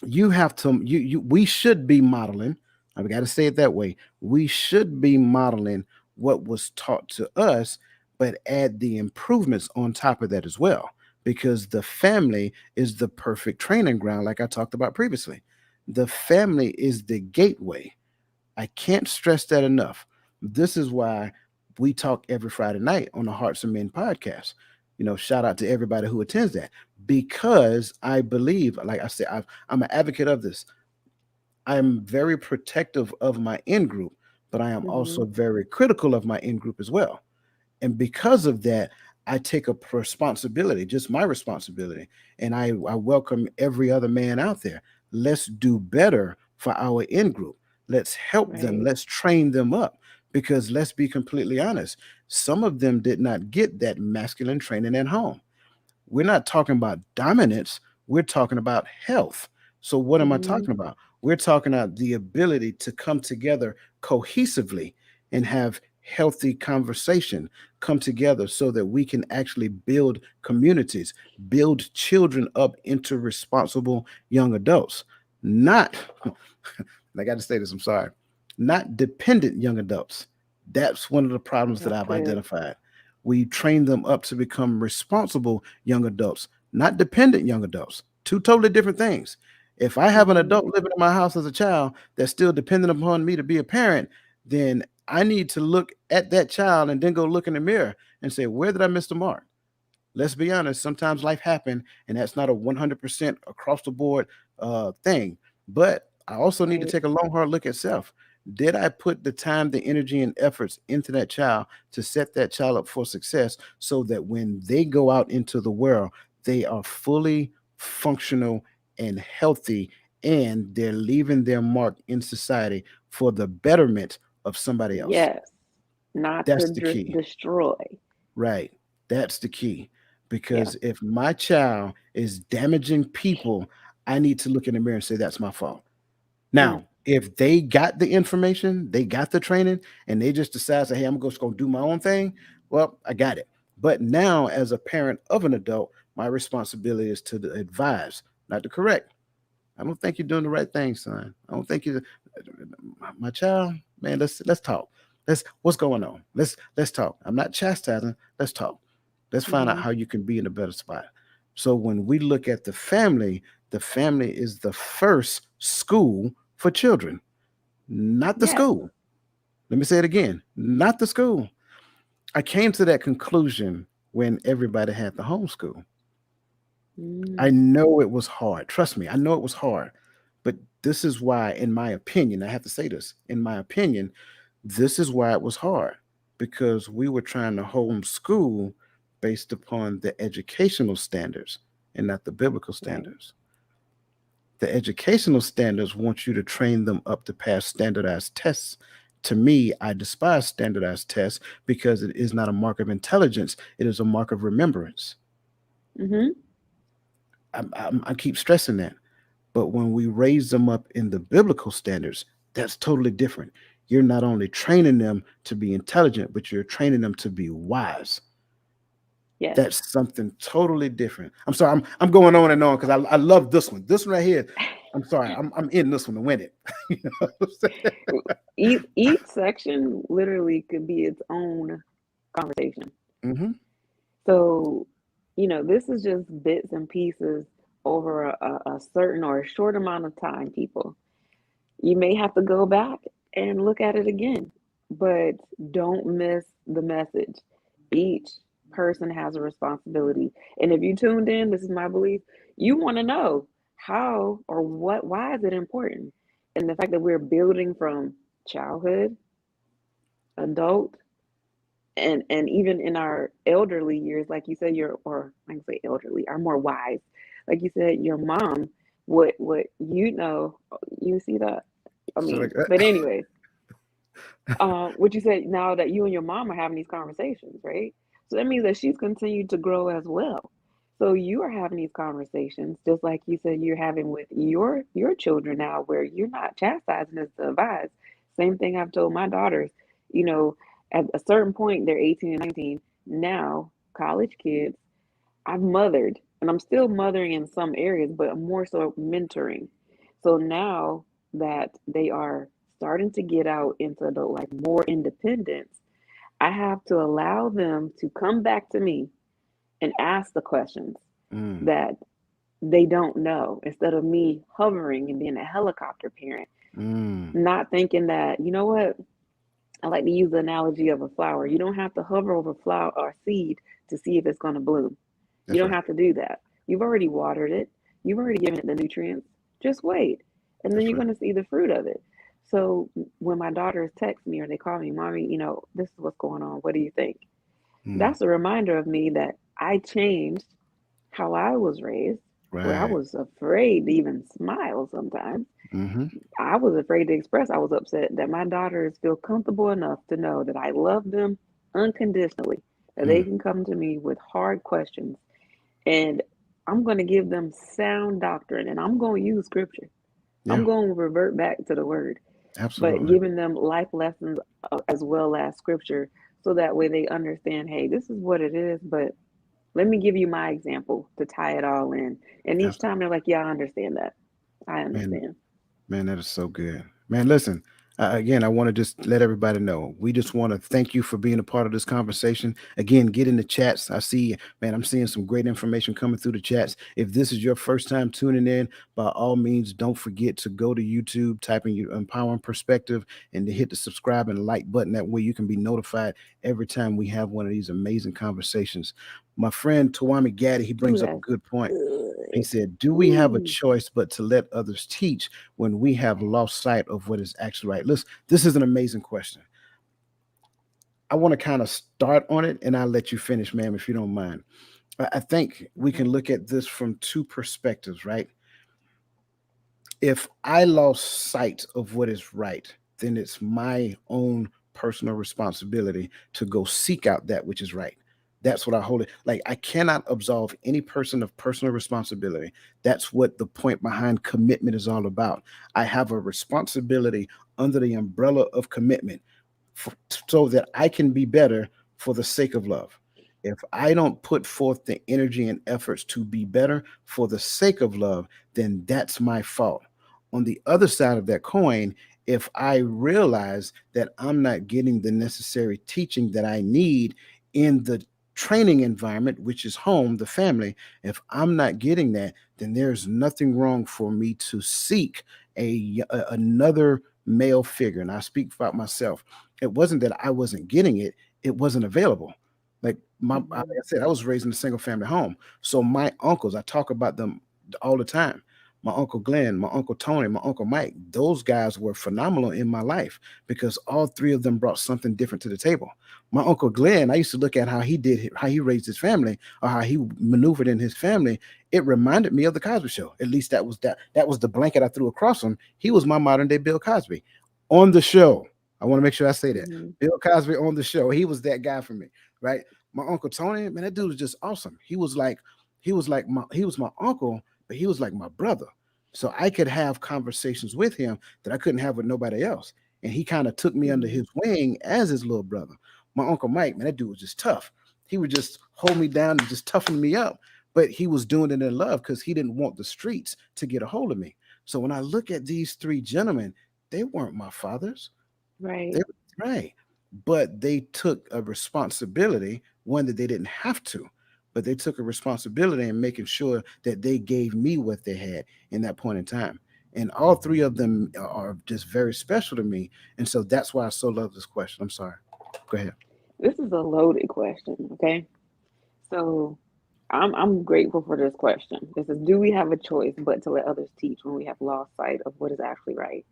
Speaker 1: you have to you we should be modeling. I've got to say it that way. We should be modeling what was taught to us, but add the improvements on top of that as well. Because the family is the perfect training ground, like I talked about previously. The family is the gateway. I can't stress that enough. This is why We talk every Friday night on the Hearts of Men podcast. Shout out to everybody who attends that, because I believe, like I said, I'm an advocate of this. I'm very protective of my in group, but I am
Speaker 2: Mm-hmm.
Speaker 1: also very critical of my in group as well. And because of that, I take a responsibility, just my responsibility, and I welcome every other man out there. Let's do better for our in group. Let's help them.
Speaker 2: Right.
Speaker 1: Let's train them up. Because let's be completely honest, some of them did not get that masculine training at home. We're not talking about dominance, we're talking about health. So, what am I
Speaker 2: Mm-hmm.
Speaker 1: talking about? We're talking about the ability to come together cohesively and have healthy conversation, come together so that we can actually build communities, build children up into responsible young adults. Not, I got to say this, I'm sorry, not dependent young adults. That's one of the problems that
Speaker 2: That's
Speaker 1: I've
Speaker 2: good.
Speaker 1: identified. We train them up to become responsible young adults, not dependent young adults. Two totally different things. If I have an
Speaker 2: Mm-hmm.
Speaker 1: adult living in my house as a child that's still dependent upon me to be a parent, then I need to look at that child and then go look in the mirror and say, where did I miss the mark? Let's be honest, sometimes life happens, and that's not a 100% across the board thing. But I also need to
Speaker 2: Right.
Speaker 1: take a long, hard look at self. Did I put the time, the energy, and efforts into that child to set that child up for success so that when they go out into the world, they are fully functional and healthy, and they're leaving their mark in society for the betterment of somebody else?
Speaker 2: Yes. Not to
Speaker 1: That's the key.
Speaker 2: destroy.
Speaker 1: Right. That's the key.
Speaker 2: Yeah.
Speaker 1: Because if my child is damaging people, I need to look in the mirror and say, that's my fault.
Speaker 2: Mm.
Speaker 1: Now, if they got the information, they got the training, and they just decide, say, hey, I'm just going to do my own thing, well, I got it. But now, as a parent of an adult, my responsibility is to advise, not to correct. I don't think you're doing the right thing, son. I don't think you, my child, man. Let's talk. What's going on. Let's talk. I'm not chastising. Let's talk. Let's find out
Speaker 2: Mm-hmm.
Speaker 1: how you can be in a better spot. So when we look at the family is the first school for children, not the
Speaker 2: Yes.
Speaker 1: school. Let me say it again, not the school. I came to that conclusion when everybody had the homeschool. I
Speaker 2: Mm.
Speaker 1: know it was hard. Trust me, I know it was hard. But this is why, in my opinion, I have to say this, in my opinion, this is why it was hard, because we were trying to homeschool based upon the educational standards and not the biblical
Speaker 2: Right.
Speaker 1: standards. The educational standards want you to train them up to pass standardized tests. To me, I despise standardized tests because it is not a mark of intelligence, it is a mark of remembrance.
Speaker 2: Mm-hmm.
Speaker 1: I keep stressing that. But when we raise them up in the biblical standards, that's totally different. You're not only training them to be intelligent, but you're training them to be wise.
Speaker 2: Yes.
Speaker 1: That's something totally different. I'm sorry, I'm going on and on because I love this one. This one right here. I'm sorry, I'm in this one to win it. You know what I'm saying?
Speaker 2: Each section literally could be its own conversation.
Speaker 1: Mm-hmm.
Speaker 2: So, this is just bits and pieces over a certain or a short amount of time, people. You may have to go back and look at it again, but don't miss the message. Each person has a responsibility. And if you tuned in, this is my belief, you want to know how or why is it important? And the fact that we're building from childhood, adult, and even in our elderly years, like you said, or I can say elderly, are more wise. Like you said, your mom, what you see that. I
Speaker 1: So
Speaker 2: mean,
Speaker 1: like,
Speaker 2: but anyways, what you said now that you and your mom are having these conversations, right? So that means that she's continued to grow as well. So you are having these conversations, just like you said you're having with your children now, where you're not chastising us to advise. Same thing I've told my daughters. You know, at a certain point, they're 18 and 19 now, college kids. I've mothered, and I'm still mothering in some areas, but I'm more so mentoring. So now that they are starting to get out into adult life, more independence, I have to allow them to come back to me and ask the questions
Speaker 1: mm,
Speaker 2: that they don't know, instead of me hovering and being a helicopter parent,
Speaker 1: mm,
Speaker 2: not thinking that, you know what? I like to use the analogy of a flower. You don't have to hover over flower or seed to see if it's going to bloom. You
Speaker 1: That's
Speaker 2: don't
Speaker 1: right.
Speaker 2: have to do that. You've already watered it. You've already given it the nutrients. Just wait, and then
Speaker 1: That's
Speaker 2: you're
Speaker 1: right.
Speaker 2: going to see the fruit of it. So when my daughters text me or they call me, "Mommy, this is what's going on. What do you think?"
Speaker 1: Mm,
Speaker 2: That's a reminder of me that I changed how I was raised, where I
Speaker 1: right.
Speaker 2: was afraid to even smile sometimes.
Speaker 1: Mm-hmm.
Speaker 2: I was afraid to express I was upset, that my daughters feel comfortable enough to know that I love them unconditionally, that they
Speaker 1: Mm,
Speaker 2: can come to me with hard questions, and I'm going to give them sound doctrine, and I'm going to use scripture. I'm
Speaker 1: yeah,
Speaker 2: going to revert back to the word, but
Speaker 1: absolutely.
Speaker 2: giving them life lessons as well as scripture, so that way they understand, hey, this is what it is, but let me give you my example to tie it all in. And each time
Speaker 1: Absolutely.
Speaker 2: they're like, yeah, I understand that. I
Speaker 1: Man,
Speaker 2: understand.
Speaker 1: man, that is so good. Man, listen, again, I want to just let everybody know we just want to thank you for being a part of this conversation. Again, get in the chats. I see, man, I'm seeing some great information coming through the chats. If this is your first time tuning in, by all means, don't forget to go to YouTube, type in your Empowering Perspective, and to hit the subscribe and like button. That way you can be notified every time we have one of these amazing conversations. My friend Tawami Gaddy, he
Speaker 2: Ooh,
Speaker 1: brings up a
Speaker 2: that's
Speaker 1: good point. He
Speaker 2: good.
Speaker 1: said, do we have a
Speaker 2: Ooh.
Speaker 1: choice but to let others teach when we have lost sight of what is actually right? Listen, this is an amazing question. I want to kind of start on it and I'll let you finish, ma'am, if you don't mind. I think we can
Speaker 2: Okay.
Speaker 1: look at this from two perspectives, right? If I lost sight of what is right, then it's my own personal responsibility to go seek out that which is right. That's what I hold it. Like, I cannot absolve any person of personal responsibility. That's what the point behind commitment is all about. I have a responsibility under the umbrella of commitment so that I can be better for the sake of love. If I don't put forth the energy and efforts to be better for the sake of love, then that's my fault. On the other side of that coin, if I realize that I'm not getting the necessary teaching that I need in the training environment, which is home, the family, if I'm not getting that, then there's nothing wrong for me to seek another male figure. And I speak about myself. It wasn't that I wasn't getting it, it wasn't available. Like
Speaker 2: Mm-hmm.
Speaker 1: I said, I was raised in a single family home. So my uncles, I talk about them all the time. My uncle Glenn, my uncle Tony, my uncle Mike, those guys were phenomenal in my life because all three of them brought something different to the table. My uncle Glenn, I used to look at how he raised his family or how he maneuvered in his family. It reminded me of the Cosby Show. At least that was the blanket I threw across him. He was my modern day Bill Cosby on the show. I want to make sure I say that.
Speaker 2: Mm-hmm.
Speaker 1: Bill Cosby on the show. He was that guy for me, right? My uncle Tony, man, that dude was just awesome. He was my uncle, but he was like my brother. So I could have conversations with him that I couldn't have with nobody else. And he kind of took me under
Speaker 2: Mm-hmm.
Speaker 1: his wing as his little brother. My uncle Mike, man, that dude was just tough. He would just hold me down and just toughen me up. But he was doing it in love because he didn't want the streets to get a hold of me. So when I look at these three gentlemen, they weren't my fathers. They
Speaker 2: Right.
Speaker 1: right. But they took a responsibility, one that they didn't have to, but they took a responsibility in making sure that they gave me what they had in that point in time. And all three of them are just very special to me. And so that's why I so love this question. I'm sorry. Go ahead.
Speaker 2: This is a loaded question. Okay. So I'm grateful for this question. This is, do we have a choice but to let others teach when we have lost sight of what is actually right?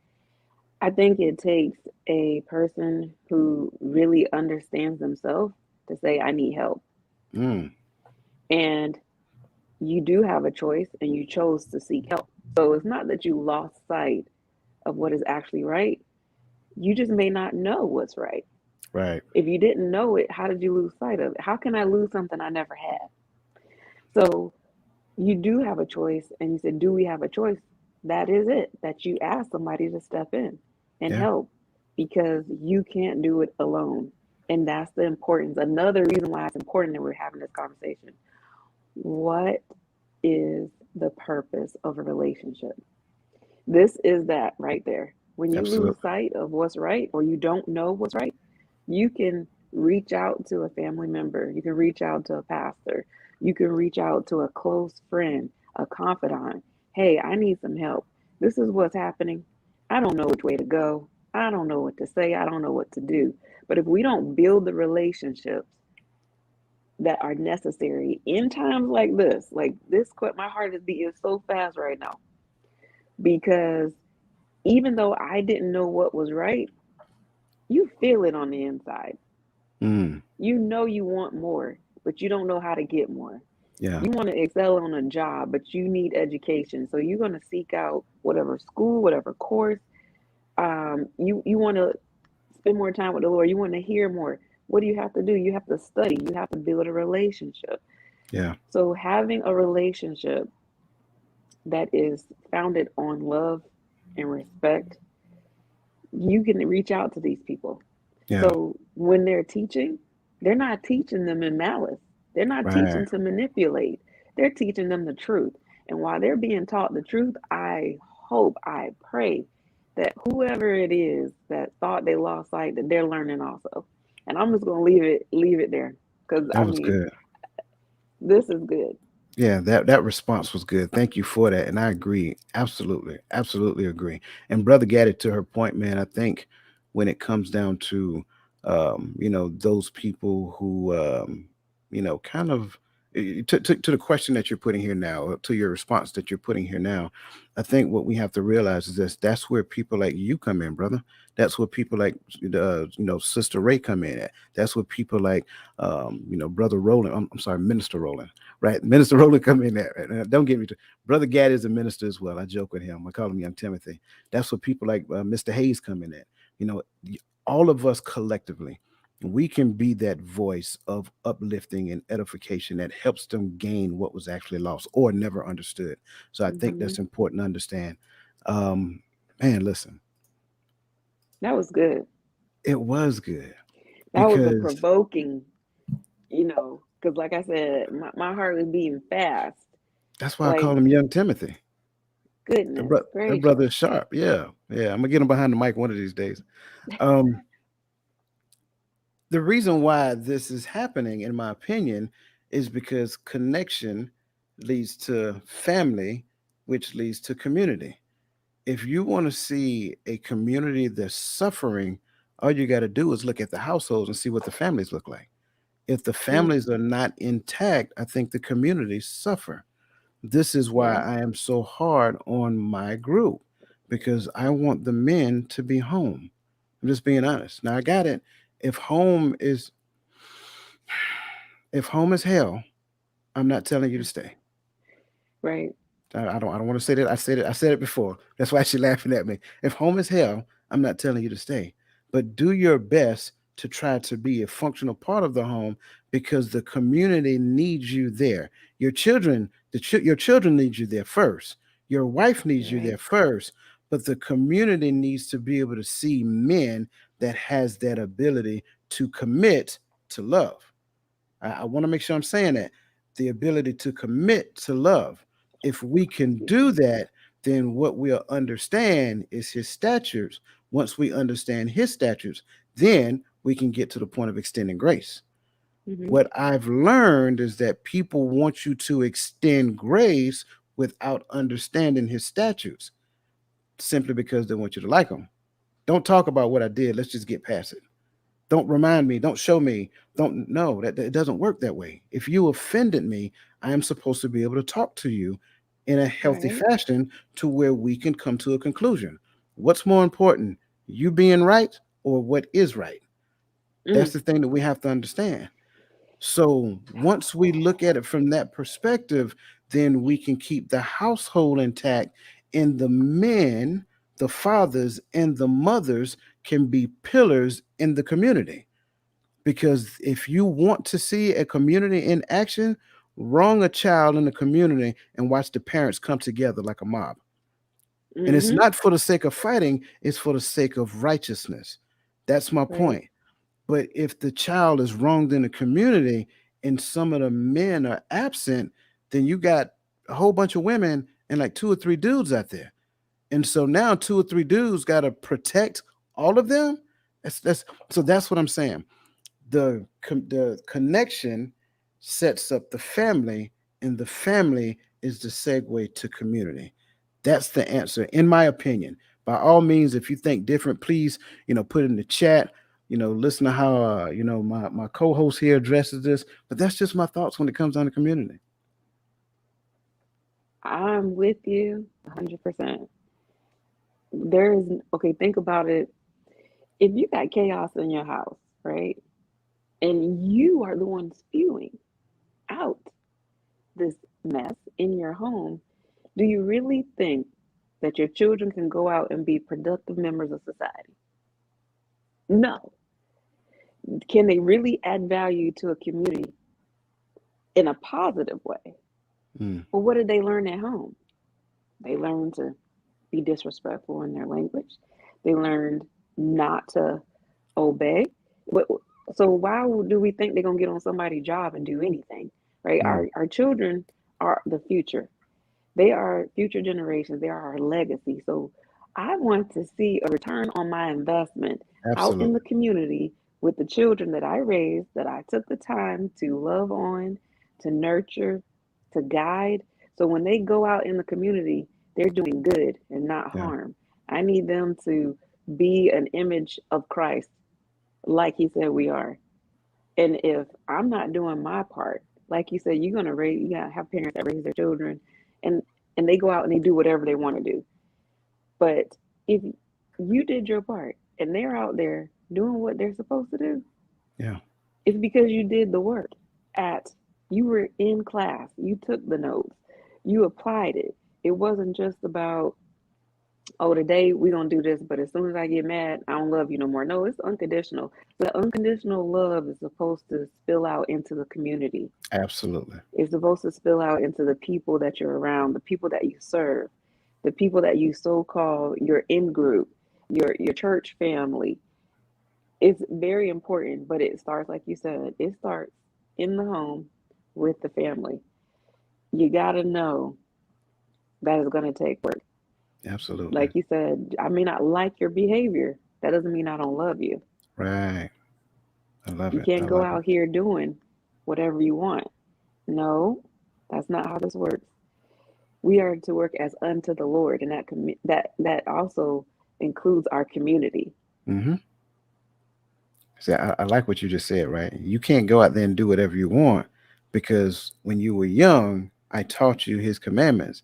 Speaker 2: I think it takes a person who really understands themselves to say, I need help.
Speaker 1: Mm,
Speaker 2: And you do have a choice and you chose to seek help. So it's not that you lost sight of what is actually right. You just may not know what's right.
Speaker 1: right.
Speaker 2: If you didn't know it, how did you lose sight of it? How can I lose something I never had? So you do have a choice. And you said, do we have a choice? That is it, that you ask somebody to step in and
Speaker 1: Yeah.
Speaker 2: help, because you can't do it alone. And that's the importance. Another reason why it's important that we're having this conversation. What is the purpose of a relationship? This is that right there. When you lose
Speaker 1: Absolutely.
Speaker 2: sight of what's right or you don't know what's right, you can reach out to a family member. You can reach out to a pastor. You can reach out to a close friend, a confidant. Hey, I need some help. This is what's happening. I don't know which way to go. I don't know what to say. I don't know what to do. But if we don't build the relationships that are necessary in times like this, my heart is beating so fast right now because even though I didn't know what was right, you feel it on the inside.
Speaker 1: Mm,
Speaker 2: You know you want more, but you don't know how to get more.
Speaker 1: yeah.
Speaker 2: You want to excel on a job, but you need education. So you're going to seek out whatever school, whatever course. You want to spend more time with the Lord. You want to hear more. What do you have to do? You have to study. You have to build a relationship.
Speaker 1: Yeah.
Speaker 2: So having a relationship that is founded on love and respect, you can reach out to these people.
Speaker 1: Yeah.
Speaker 2: So when they're teaching, they're not teaching them in malice. They're not
Speaker 1: Right.
Speaker 2: teaching to manipulate. They're teaching them the truth. And while they're being taught the truth, I hope, I pray that whoever it is that thought they lost sight, that they're learning also. And I'm just gonna leave it there. Because
Speaker 1: That
Speaker 2: I
Speaker 1: was
Speaker 2: mean,
Speaker 1: good.
Speaker 2: this is good.
Speaker 1: Yeah, that response was good. Thank you for that. And I agree. Absolutely. Absolutely agree. And Brother Gaddy, to her point, man, I think when it comes down to those people who kind of to the question that you're putting here now, to your response that you're putting here now, I think what we have to realize is this: that's where people like you come in, brother. That's where people like Sister Ray come in at. That's where people like Brother Roland. I'm sorry, Minister Roland, right? Minister Roland come in there. Right? Don't get me to Brother Gaddy is a minister as well. I joke with him. I call him Young Timothy. That's what people like Mr. Hayes come in at. You know, all of us collectively, we can be that voice of uplifting and edification that helps them gain what was actually lost or never understood. So I think
Speaker 2: Hmm.
Speaker 1: that's important to understand. Um, Man, listen,
Speaker 2: That was good.
Speaker 1: it was good
Speaker 2: That was a
Speaker 1: because
Speaker 2: provoking, because like I said, my heart was beating fast.
Speaker 1: that's why I
Speaker 2: Like,
Speaker 1: call him Young Timothy.
Speaker 2: goodness
Speaker 1: That brother
Speaker 2: gracious.
Speaker 1: is sharp. Yeah, yeah. I'm gonna get him behind the mic one of these days. Um, the reason why this is happening, in my opinion, is because connection leads to family, which leads to community. If you want to see a community that's suffering, all you got to do is look at the households and see what the families look like. If the
Speaker 2: Mm,
Speaker 1: families are not intact, I think the communities suffer. This is why
Speaker 2: yeah.
Speaker 1: I am so hard on my group because I want the men to be home. I'm just being honest. Now I got it. If home is if home is hell, I'm not telling you to stay.
Speaker 2: Right.
Speaker 1: I don't want to say that. I said it before. That's why she's laughing at me. If home is hell, I'm not telling you to stay. But do your best to try to be a functional part of the home because the community needs you there. Your children need you there first. Your wife needs you
Speaker 2: Right.
Speaker 1: there first. But the community needs to be able to see men that has that ability to commit to love. I want to make sure I'm saying that the ability to commit to love. If we can
Speaker 2: Excuse
Speaker 1: do
Speaker 2: me.
Speaker 1: that, then what we'll understand is his statutes. Once we understand his statutes, then we can get to the point of extending grace.
Speaker 2: Hmm.
Speaker 1: What I've learned is that people want you to extend grace without understanding his statutes simply because they want you to like them. Don't talk about what I did. Let's just get past it. Don't remind me, don't show me, don't no, that it doesn't work that way. If you offended me, I am supposed to be able to talk to you in a healthy
Speaker 2: Right.
Speaker 1: fashion to where we can come to a conclusion. What's more important, you being right or what is right? That's
Speaker 2: Mm,
Speaker 1: the thing that we have to understand. So once we look at it from that perspective, then we can keep the household intact, and the men, the fathers, and the mothers can be pillars in the community. Because if you want to see a community in action, wrong a child in the community and watch the parents come together like a mob. And it's
Speaker 2: mm-hmm.
Speaker 1: not for the sake of fighting, it's for the sake of righteousness. That's my
Speaker 2: Right.
Speaker 1: point. But if the child is wronged in the community and some of the men are absent, then you got a whole bunch of women and like two or three dudes out there. And so now two or three dudes got to protect all of them. That's what I'm saying. The connection sets up the family, and the family is the segue to community. That's the answer, in my opinion. By all means, if you think different, please, put it in the chat. Listen to how my co-host here addresses this. But that's just my thoughts when it comes down to community.
Speaker 2: I'm with you 100%. There is, okay, think about it. If you got chaos in your house, right? And you are the one spewing out this mess in your home, do you really think that your children can go out and be productive members of society? No. Can they really add value to a community in a positive way?
Speaker 1: Mm.
Speaker 2: Well, what did they learn at home? They learned to be disrespectful in their language. They learned not to obey. So why do we think they're gonna get on somebody's job and do anything? Right?
Speaker 1: Mm.
Speaker 2: Our children are the future. They are future generations. They are our legacy. So I want to see a return on my investment out in the
Speaker 1: Absolutely.
Speaker 2: community with the children that I raised, that I took the time to love on, to nurture, to guide. So when they go out in the community, they're doing good and not
Speaker 1: Yeah.
Speaker 2: harm. I need them to be an image of Christ, like he said we are. And if I'm not doing my part, like you said, you gotta have parents that raise their children, and they go out and they do whatever they want to do. But if you did your part and they're out there doing what they're supposed to do,
Speaker 1: Yeah.
Speaker 2: it's because you did the work. At You were in class, you took the notes, you applied it. It wasn't just about, oh, today we're gonna do this, but as soon as I get mad, I don't love you no more. No, it's unconditional. The unconditional love is supposed to spill out into the community.
Speaker 1: Absolutely.
Speaker 2: It's supposed to spill out into the people that you're around, the people that you serve, the people that you so call your in group, your church family. It's very important, but it starts, like you said, it starts in the home with the family. You gotta know that it's gonna take work.
Speaker 1: Absolutely.
Speaker 2: Like you said, I may not like your behavior. That doesn't mean I don't love you.
Speaker 1: Right. I love
Speaker 2: You
Speaker 1: it. I
Speaker 2: can't go
Speaker 1: love it.
Speaker 2: out here doing whatever you want. No, that's not how this works. We are to work as unto the Lord, and that also includes our community.
Speaker 1: Hmm. See, I like what you just said, right? You can't go out there and do whatever you want because when you were young, I taught you his commandments,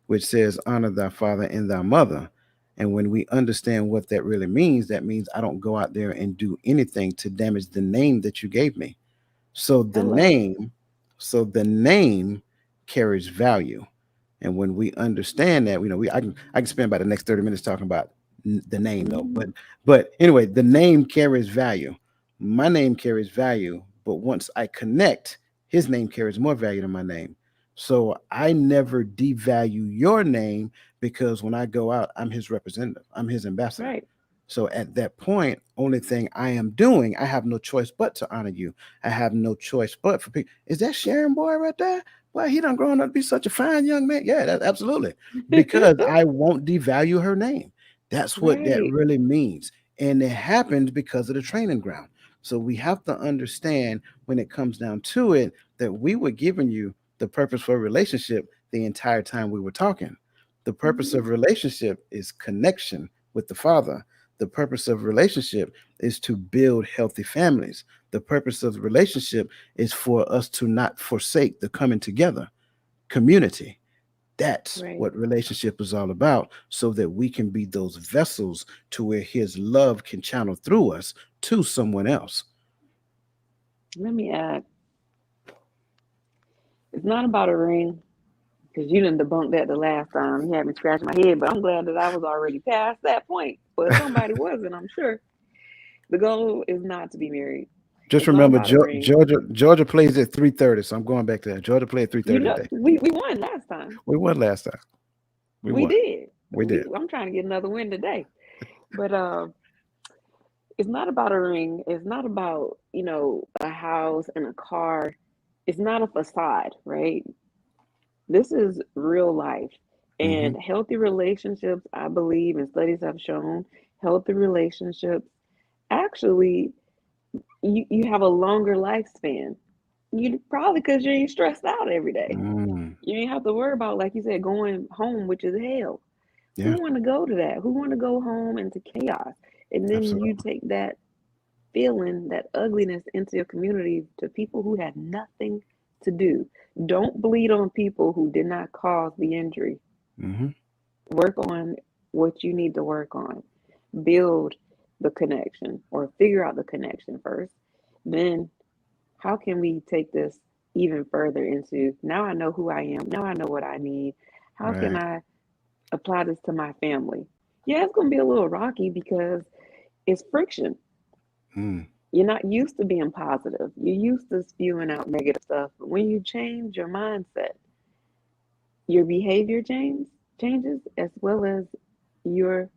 Speaker 1: which says, honor thy father and thy mother. And when we understand what that really means, that means I don't go out there and do anything to damage the name that you gave me. So the
Speaker 2: Hello.
Speaker 1: name, so the name carries value. And when we understand that, I can spend about the next 30 minutes talking about the name though.
Speaker 2: Mhm.
Speaker 1: But anyway, the name carries value. My name carries value, but once I connect, his name carries more value than my name. So I never devalue your name because when I go out, I'm his representative. I'm his ambassador.
Speaker 2: Right.
Speaker 1: So at that point, only thing I am doing, I have no choice but to honor you. I have no choice but for people. Is that Sharon boy right there? Well, he done grown up to be such a fine young man. Yeah, absolutely. Because I won't devalue her name. That's what that
Speaker 2: Right.
Speaker 1: really means. And it happens because of the training ground. So we have to understand when it comes down to it that we were giving you the purpose for a relationship the entire time we were talking. The purpose
Speaker 2: Mhm.
Speaker 1: of relationship is connection with the Father. The purpose of relationship is to build healthy families. The purpose of the relationship is for us to not forsake the coming together community. That's
Speaker 2: Right.
Speaker 1: what relationship is all about, so that we can be those vessels to where his love can channel through us to someone else.
Speaker 2: Let me add, it's not about a ring, because you didn't debunk that the last time. You had me scratching my head, but I'm glad that I was already past that point. But somebody wasn't, I'm sure. The goal is not to be married.
Speaker 1: Just
Speaker 2: It's not
Speaker 1: remember,
Speaker 2: about a ring.
Speaker 1: Georgia plays at 3:30, so I'm going back to that. Georgia played at 3:30 today.
Speaker 2: We won last time.
Speaker 1: We won last time. We
Speaker 2: We
Speaker 1: won.
Speaker 2: did.
Speaker 1: We did.
Speaker 2: I'm trying to get another win today. But it's not about a ring. It's not about, a house and a car. It's not a facade, right? This is real life.
Speaker 1: Hmm.
Speaker 2: And healthy relationships, I believe, and studies have shown, healthy relationships actually, you have a longer lifespan. You probably because you ain't stressed out every day.
Speaker 1: Mm.
Speaker 2: You ain't have to worry about, like you said, going home, which is hell.
Speaker 1: Yeah,
Speaker 2: Who want to go to that? Who want to go home into chaos? And then you
Speaker 1: absolutely.
Speaker 2: take that feeling, that ugliness into your community to people who had nothing to do. Don't bleed on people who did not cause the injury.
Speaker 1: Hmm.
Speaker 2: Work on what you need to work on. Build the connection or figure out the connection first. Then, how can we take this even further into now I know who I am, now I know what I need. How can
Speaker 1: Right.
Speaker 2: I apply this to my family? Yeah, it's going to be a little rocky because it's friction.
Speaker 1: Mm.
Speaker 2: You're not used to being positive. You're used to spewing out negative stuff. But when you change your mindset, your behavior changes as well as your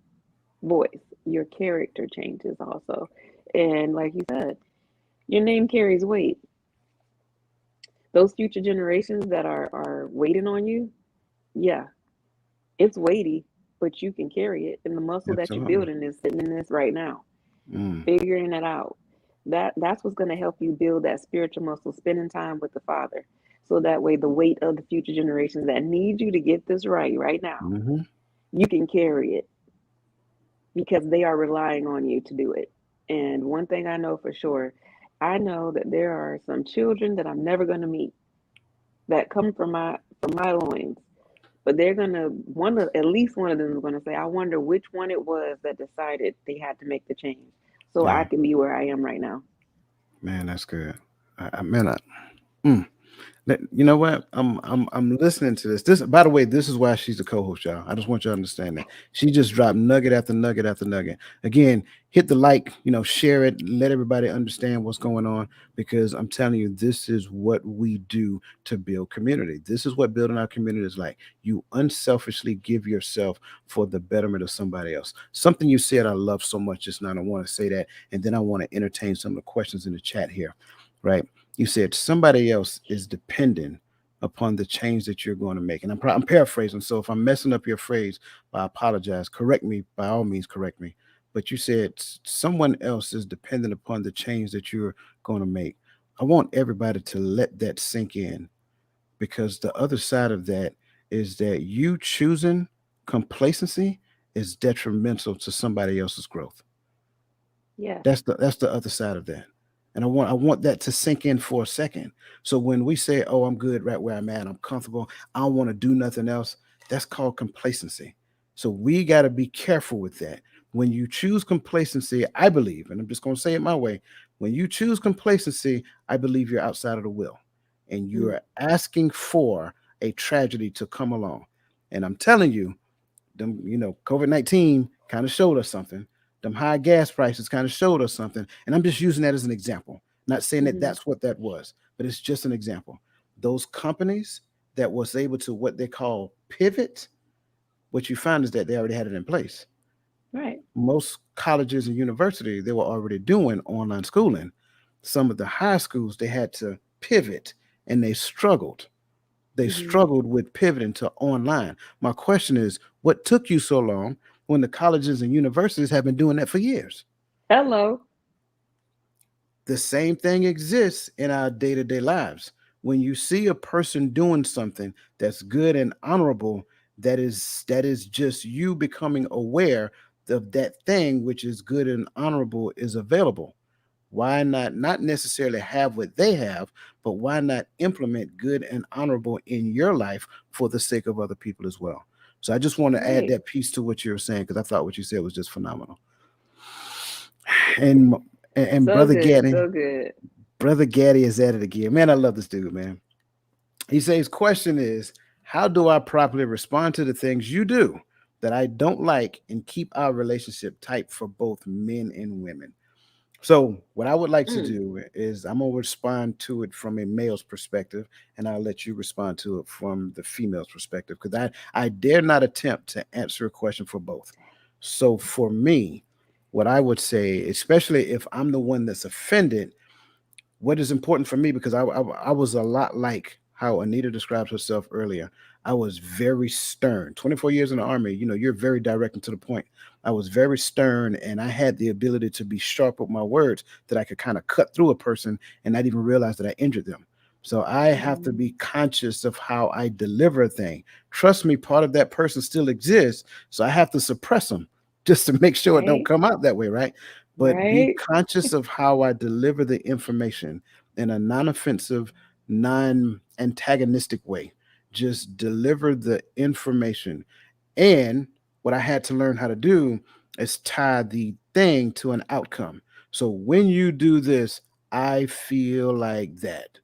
Speaker 2: voice, your character changes also. And like you said, your name carries weight. Those future generations that are waiting on you, yeah, it's weighty, but you can carry it. And the muscle that you're
Speaker 1: Absolutely.
Speaker 2: building is sitting in this right now,
Speaker 1: Mm.
Speaker 2: figuring it out. That's what's going to help you build that spiritual muscle, spending time with the Father. So that way the weight of the future generations that need you to get this right now,
Speaker 1: Hmm.
Speaker 2: you can carry it because they are relying on you to do it. And one thing I know for sure, I know that there are some children that I'm never going to meet that come from my loins. But they're gonna one of at least one of them is gonna say, I wonder which one it was that decided they had to make the change so I
Speaker 1: Yeah,
Speaker 2: can be where I am right now.
Speaker 1: man, that's good. Man, mm. You know what? I'm listening to this. This, by the way, this is why she's the co-host, y'all. I just want you to understand that. She just dropped nugget after nugget after nugget. Again, hit the like, share it, let everybody understand what's going on because I'm telling you, this is what we do to build community. This is what building our community is like. You unselfishly give yourself for the betterment of somebody else. Something you said I love so much just now. I want to say that, and then I want to entertain some of the questions in the chat here, right? You said somebody else is dependent upon the change that you're going to make. And I'm paraphrasing. So if I'm messing up your phrase, I apologize. Correct me. By all means, correct me. But you said someone else is dependent upon the change that you're going to make. I want everybody to let that sink in because the other side of that is that you choosing complacency is detrimental to somebody else's growth.
Speaker 2: Yes.
Speaker 1: That's the other side of that. And I want that to sink in for a second. So when we say, "Oh, I'm good right where I'm at. I'm comfortable. I don't want to do nothing else." That's called complacency. So we got to be careful with that. When you choose complacency, I believe, and I'm just going to say it my way, when you choose complacency, I believe you're outside of the will and
Speaker 2: Mm,
Speaker 1: you're asking for a tragedy to come along. And I'm telling you, them, COVID-19 kind of showed us something. Them high gas prices kind of showed us something. And I'm just using that as an example. Not saying that
Speaker 2: mhm,
Speaker 1: that's what that was, but it's just an example. Those companies that was able to what they call pivot, what you find is that they already had it in place.
Speaker 2: right.
Speaker 1: Most colleges and universities, they were already doing online schooling. Some of the high schools, they had to pivot and they struggled. They
Speaker 2: Mhm.
Speaker 1: struggled with pivoting to online. My question is, what took you so long when the colleges and universities have been doing that for years?
Speaker 2: Hello.
Speaker 1: The same thing exists in our day-to-day lives. When you see a person doing something that's good and honorable, that is just you becoming aware of that thing which is good and honorable is available. Why not necessarily have what they have, but why not implement good and honorable in your life for the sake of other people as well? So I just want to add
Speaker 2: Right.
Speaker 1: that piece to what you were saying because I thought what you said was just phenomenal. And and
Speaker 2: So
Speaker 1: brother
Speaker 2: good.
Speaker 1: Gaddy,
Speaker 2: So good.
Speaker 1: brother Gaddy is at it again. Man, I love this dude, man. He says, question is, how do I properly respond to the things you do that I don't like and keep our relationship tight for both men and women? So, what I would like to
Speaker 2: Mm,
Speaker 1: do is I'm going to respond to it from a male's perspective, and I'll let you respond to it from the female's perspective because I dare not attempt to answer a question for both. So, for me, what I would say, especially if I'm the one that's offended, what is important for me because I was a lot like how Anita described herself earlier. I was very stern. 24 years in the army, you're very direct and to the point. I was very stern and I had the ability to be sharp with my words that I could kind of cut through a person and not even realize that I injured them. So I have to
Speaker 2: Mhm.
Speaker 1: be conscious of how I deliver a thing. Trust me, part of that person still exists. So I have to suppress them just to make sure it don't
Speaker 2: Right?
Speaker 1: come out that way, right? But be
Speaker 2: Right?
Speaker 1: conscious of how I deliver the information in a non-offensive, non-antagonistic way. Just deliver the information. And what I had to learn how to do is tie the thing to an outcome. So when you do this, I feel like that.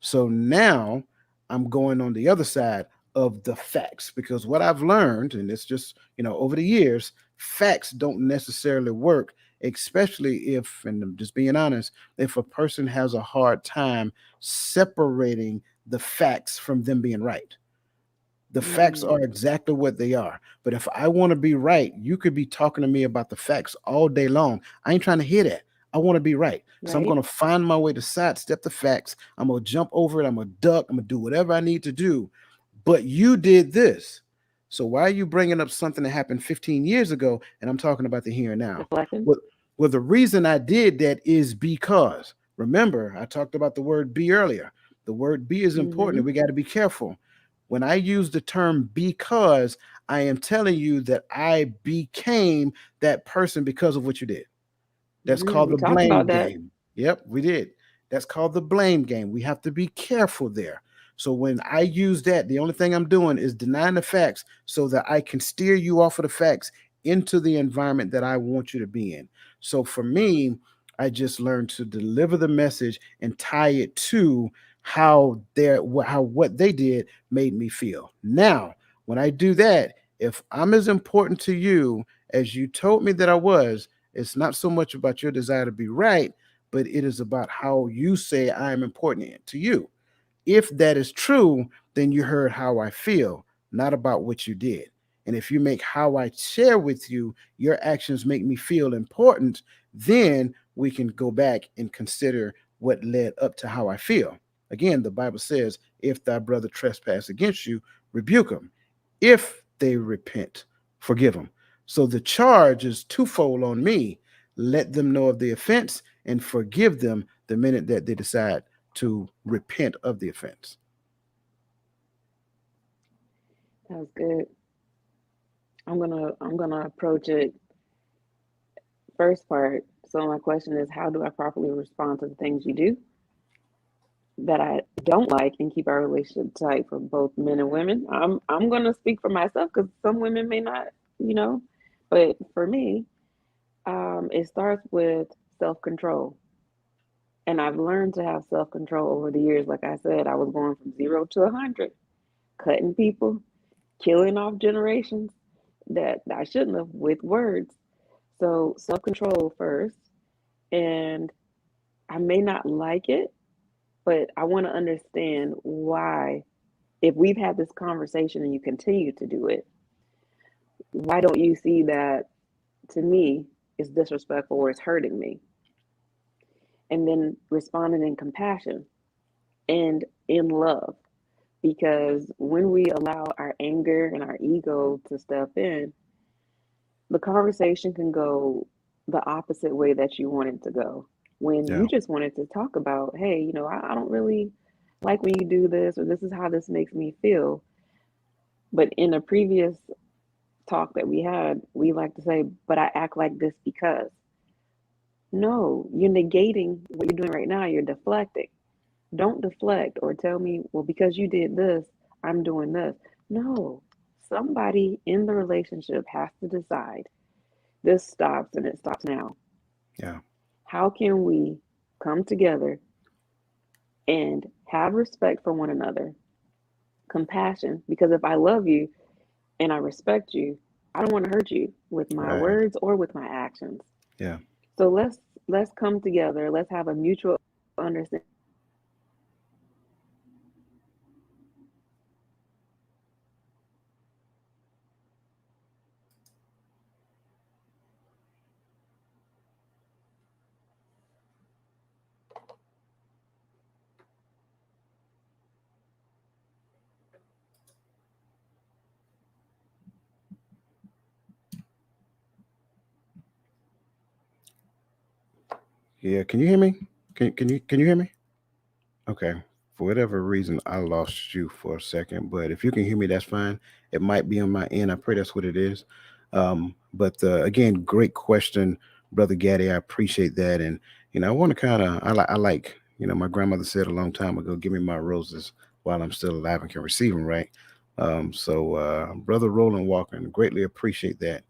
Speaker 1: So now I'm going on the other side of the facts because what I've learned, and it's just, over the years, facts don't necessarily work, especially if, and I'm just being honest, if a person has a hard time separating the facts from them being right. The facts are
Speaker 2: Mm.
Speaker 1: exactly what they are. But if I want to be right, you could be talking to me about the facts all day long. I ain't trying to hear that. I want to be right. So I'm
Speaker 2: Right?
Speaker 1: going to find my way to sidestep the facts. I'm going to jump over it. I'm going to duck. I'm going to do whatever I need to do. But you did this. So why are you bringing up something that happened 15 years ago and I'm talking about the here and now?
Speaker 2: Deflecting?
Speaker 1: Well, well, the reason I did that is because, remember, I talked about the word be earlier. The word be is important and
Speaker 2: Mhm.
Speaker 1: we got to be careful. When I use the term because, I am telling you that I became that person because of what you did. That's
Speaker 2: Mhm.
Speaker 1: called
Speaker 2: We
Speaker 1: the
Speaker 2: talked about
Speaker 1: blame
Speaker 2: that.
Speaker 1: game. Yep, we did. That's called the blame game. We have to be careful there. So when I use that, the only thing I'm doing is denying the facts so that I can steer you off of the facts into the environment that I want you to be in. So for me, I just learned to deliver the message and tie it to how what they did made me feel. Now, when I do that, if I'm as important to you as you told me that I was, it's not so much about your desire to be right, but it is about how you say I am important to you. If that is true, then you heard how I feel, not about what you did. And if you make how I share with you, your actions make me feel important, then we can go back and consider what led up to how I feel. Again, the Bible says, if thy brother trespass against you, rebuke him. If they repent, forgive them. So the charge is twofold on me. Let them know of the offense and forgive them the minute that they decide to repent of the offense.
Speaker 2: That was good. I'm gonna approach it first part. So my question is, how do I properly respond to the things you do that I don't like and keep our relationship tight for both men and women? I'm gonna speak for myself because some women may not, you know, but for me, it starts with self control. And I've learned to have self control over the years. Like I said, I was going from 0 to 100, cutting people, killing off generations that I shouldn't have with words. So self control first. And I may not like it, but I want to understand why. If we've had this conversation and you continue to do it, why don't you see that to me is disrespectful or it's hurting me? And then responding in compassion and in love. Because when we allow our anger and our ego to step in, the conversation can go the opposite way that you want it to go. When you
Speaker 1: Yeah.
Speaker 2: just wanted to talk about, hey, I don't really like when you do this, or this is how this makes me feel. But in a previous talk that we had, we like to say, but I act like this because. No, you're negating what you're doing right now. You're deflecting. Don't deflect or tell me, well, because you did this, I'm doing this. No, somebody in the relationship has to decide this stops and it stops now.
Speaker 1: Yeah.
Speaker 2: How can we come together and have respect for one another, compassion? Because if I love you and I respect you, I don't want to hurt you with my
Speaker 1: Right.
Speaker 2: words or with my actions.
Speaker 1: Yeah.
Speaker 2: So let's come together. Let's have a mutual understanding
Speaker 1: Yeah. Can you hear me? Can you hear me? Okay. For whatever reason, I lost you for a second, but if you can hear me, that's fine. It might be on my end. I pray that's what it is. But again, great question, Brother Gaddy. I appreciate that. And, I want to kind of, I like, my grandmother said a long time ago, give me my roses while I'm still alive and can receive them, right? So, Brother Roland Walker, and greatly appreciate that.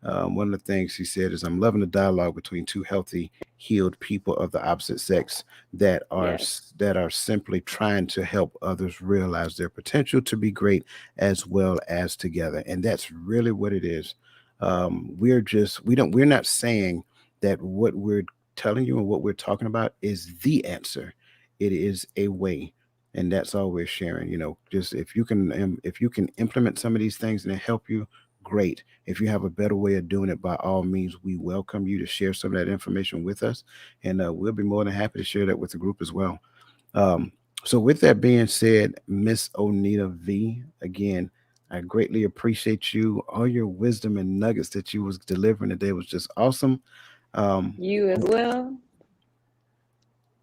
Speaker 1: One of the things he said is, I'm loving the dialogue between two healthy, healed people of the opposite sex
Speaker 2: Yes.
Speaker 1: that are simply trying to help others realize their potential to be great as well as together. And that's really what it is. We're not saying that what we're telling you and what we're talking about is the answer. It is a way. And that's all we're sharing. Just if you can implement some of these things and it help you, great. If you have a better way of doing it, by all means, we welcome you to share some of that information with us, and we'll be more than happy to share that with the group as well. Um, so, with that being said, Miss Onita V, again, I greatly appreciate you. All your wisdom and nuggets that you was delivering today was just awesome. Um,
Speaker 2: You as well.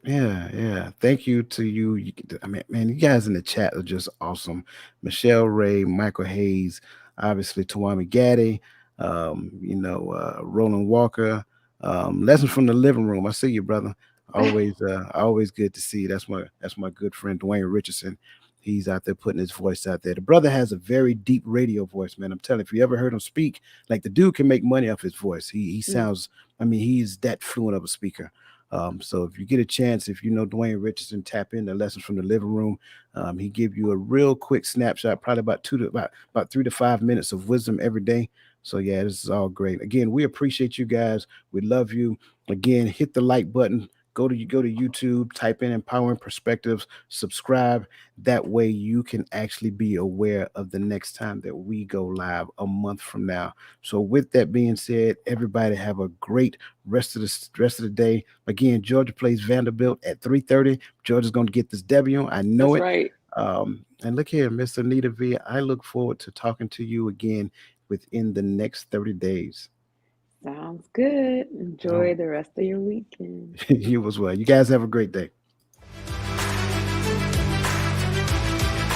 Speaker 1: yeah, yeah. Thank you to you. I mean, man, you guys in the chat are just awesome. Michelle Ray, Michael Hayes, obviously Tawami Gaddy, Roland Walker. Lessons from the living room. I see you, brother. Always good to see you. That's my good friend Dwayne Richardson. He's out there putting his voice out there. The brother has a very deep radio voice, man. I'm telling you, if you ever heard him speak, like the dude can make money off his voice. He
Speaker 2: Mm,
Speaker 1: sounds, I mean, he's that fluent of a speaker. So if you get a chance, if you know Dwayne Richardson, tap into Lessons from the Living Room. He give you a real quick snapshot, probably about 3 to 5 minutes of wisdom every day. So yeah, this is all great. Again, we appreciate you guys. We love you. Again, hit the like button. Go to YouTube, type in Empowering Perspectives, subscribe. That way you can actually be aware of the next time that we go live a month from now. So with that being said, everybody have a great rest of the day. Again, Georgia plays Vanderbilt at 3:30. Georgia's going to get this W. I know
Speaker 2: that's
Speaker 1: it.
Speaker 2: right.
Speaker 1: And look here, Mr. Nita V. I look forward to talking to you again within the next 30 days.
Speaker 2: Sounds good. Enjoy
Speaker 1: Oh,
Speaker 2: the rest of your weekend.
Speaker 1: you as well. You guys have a great day.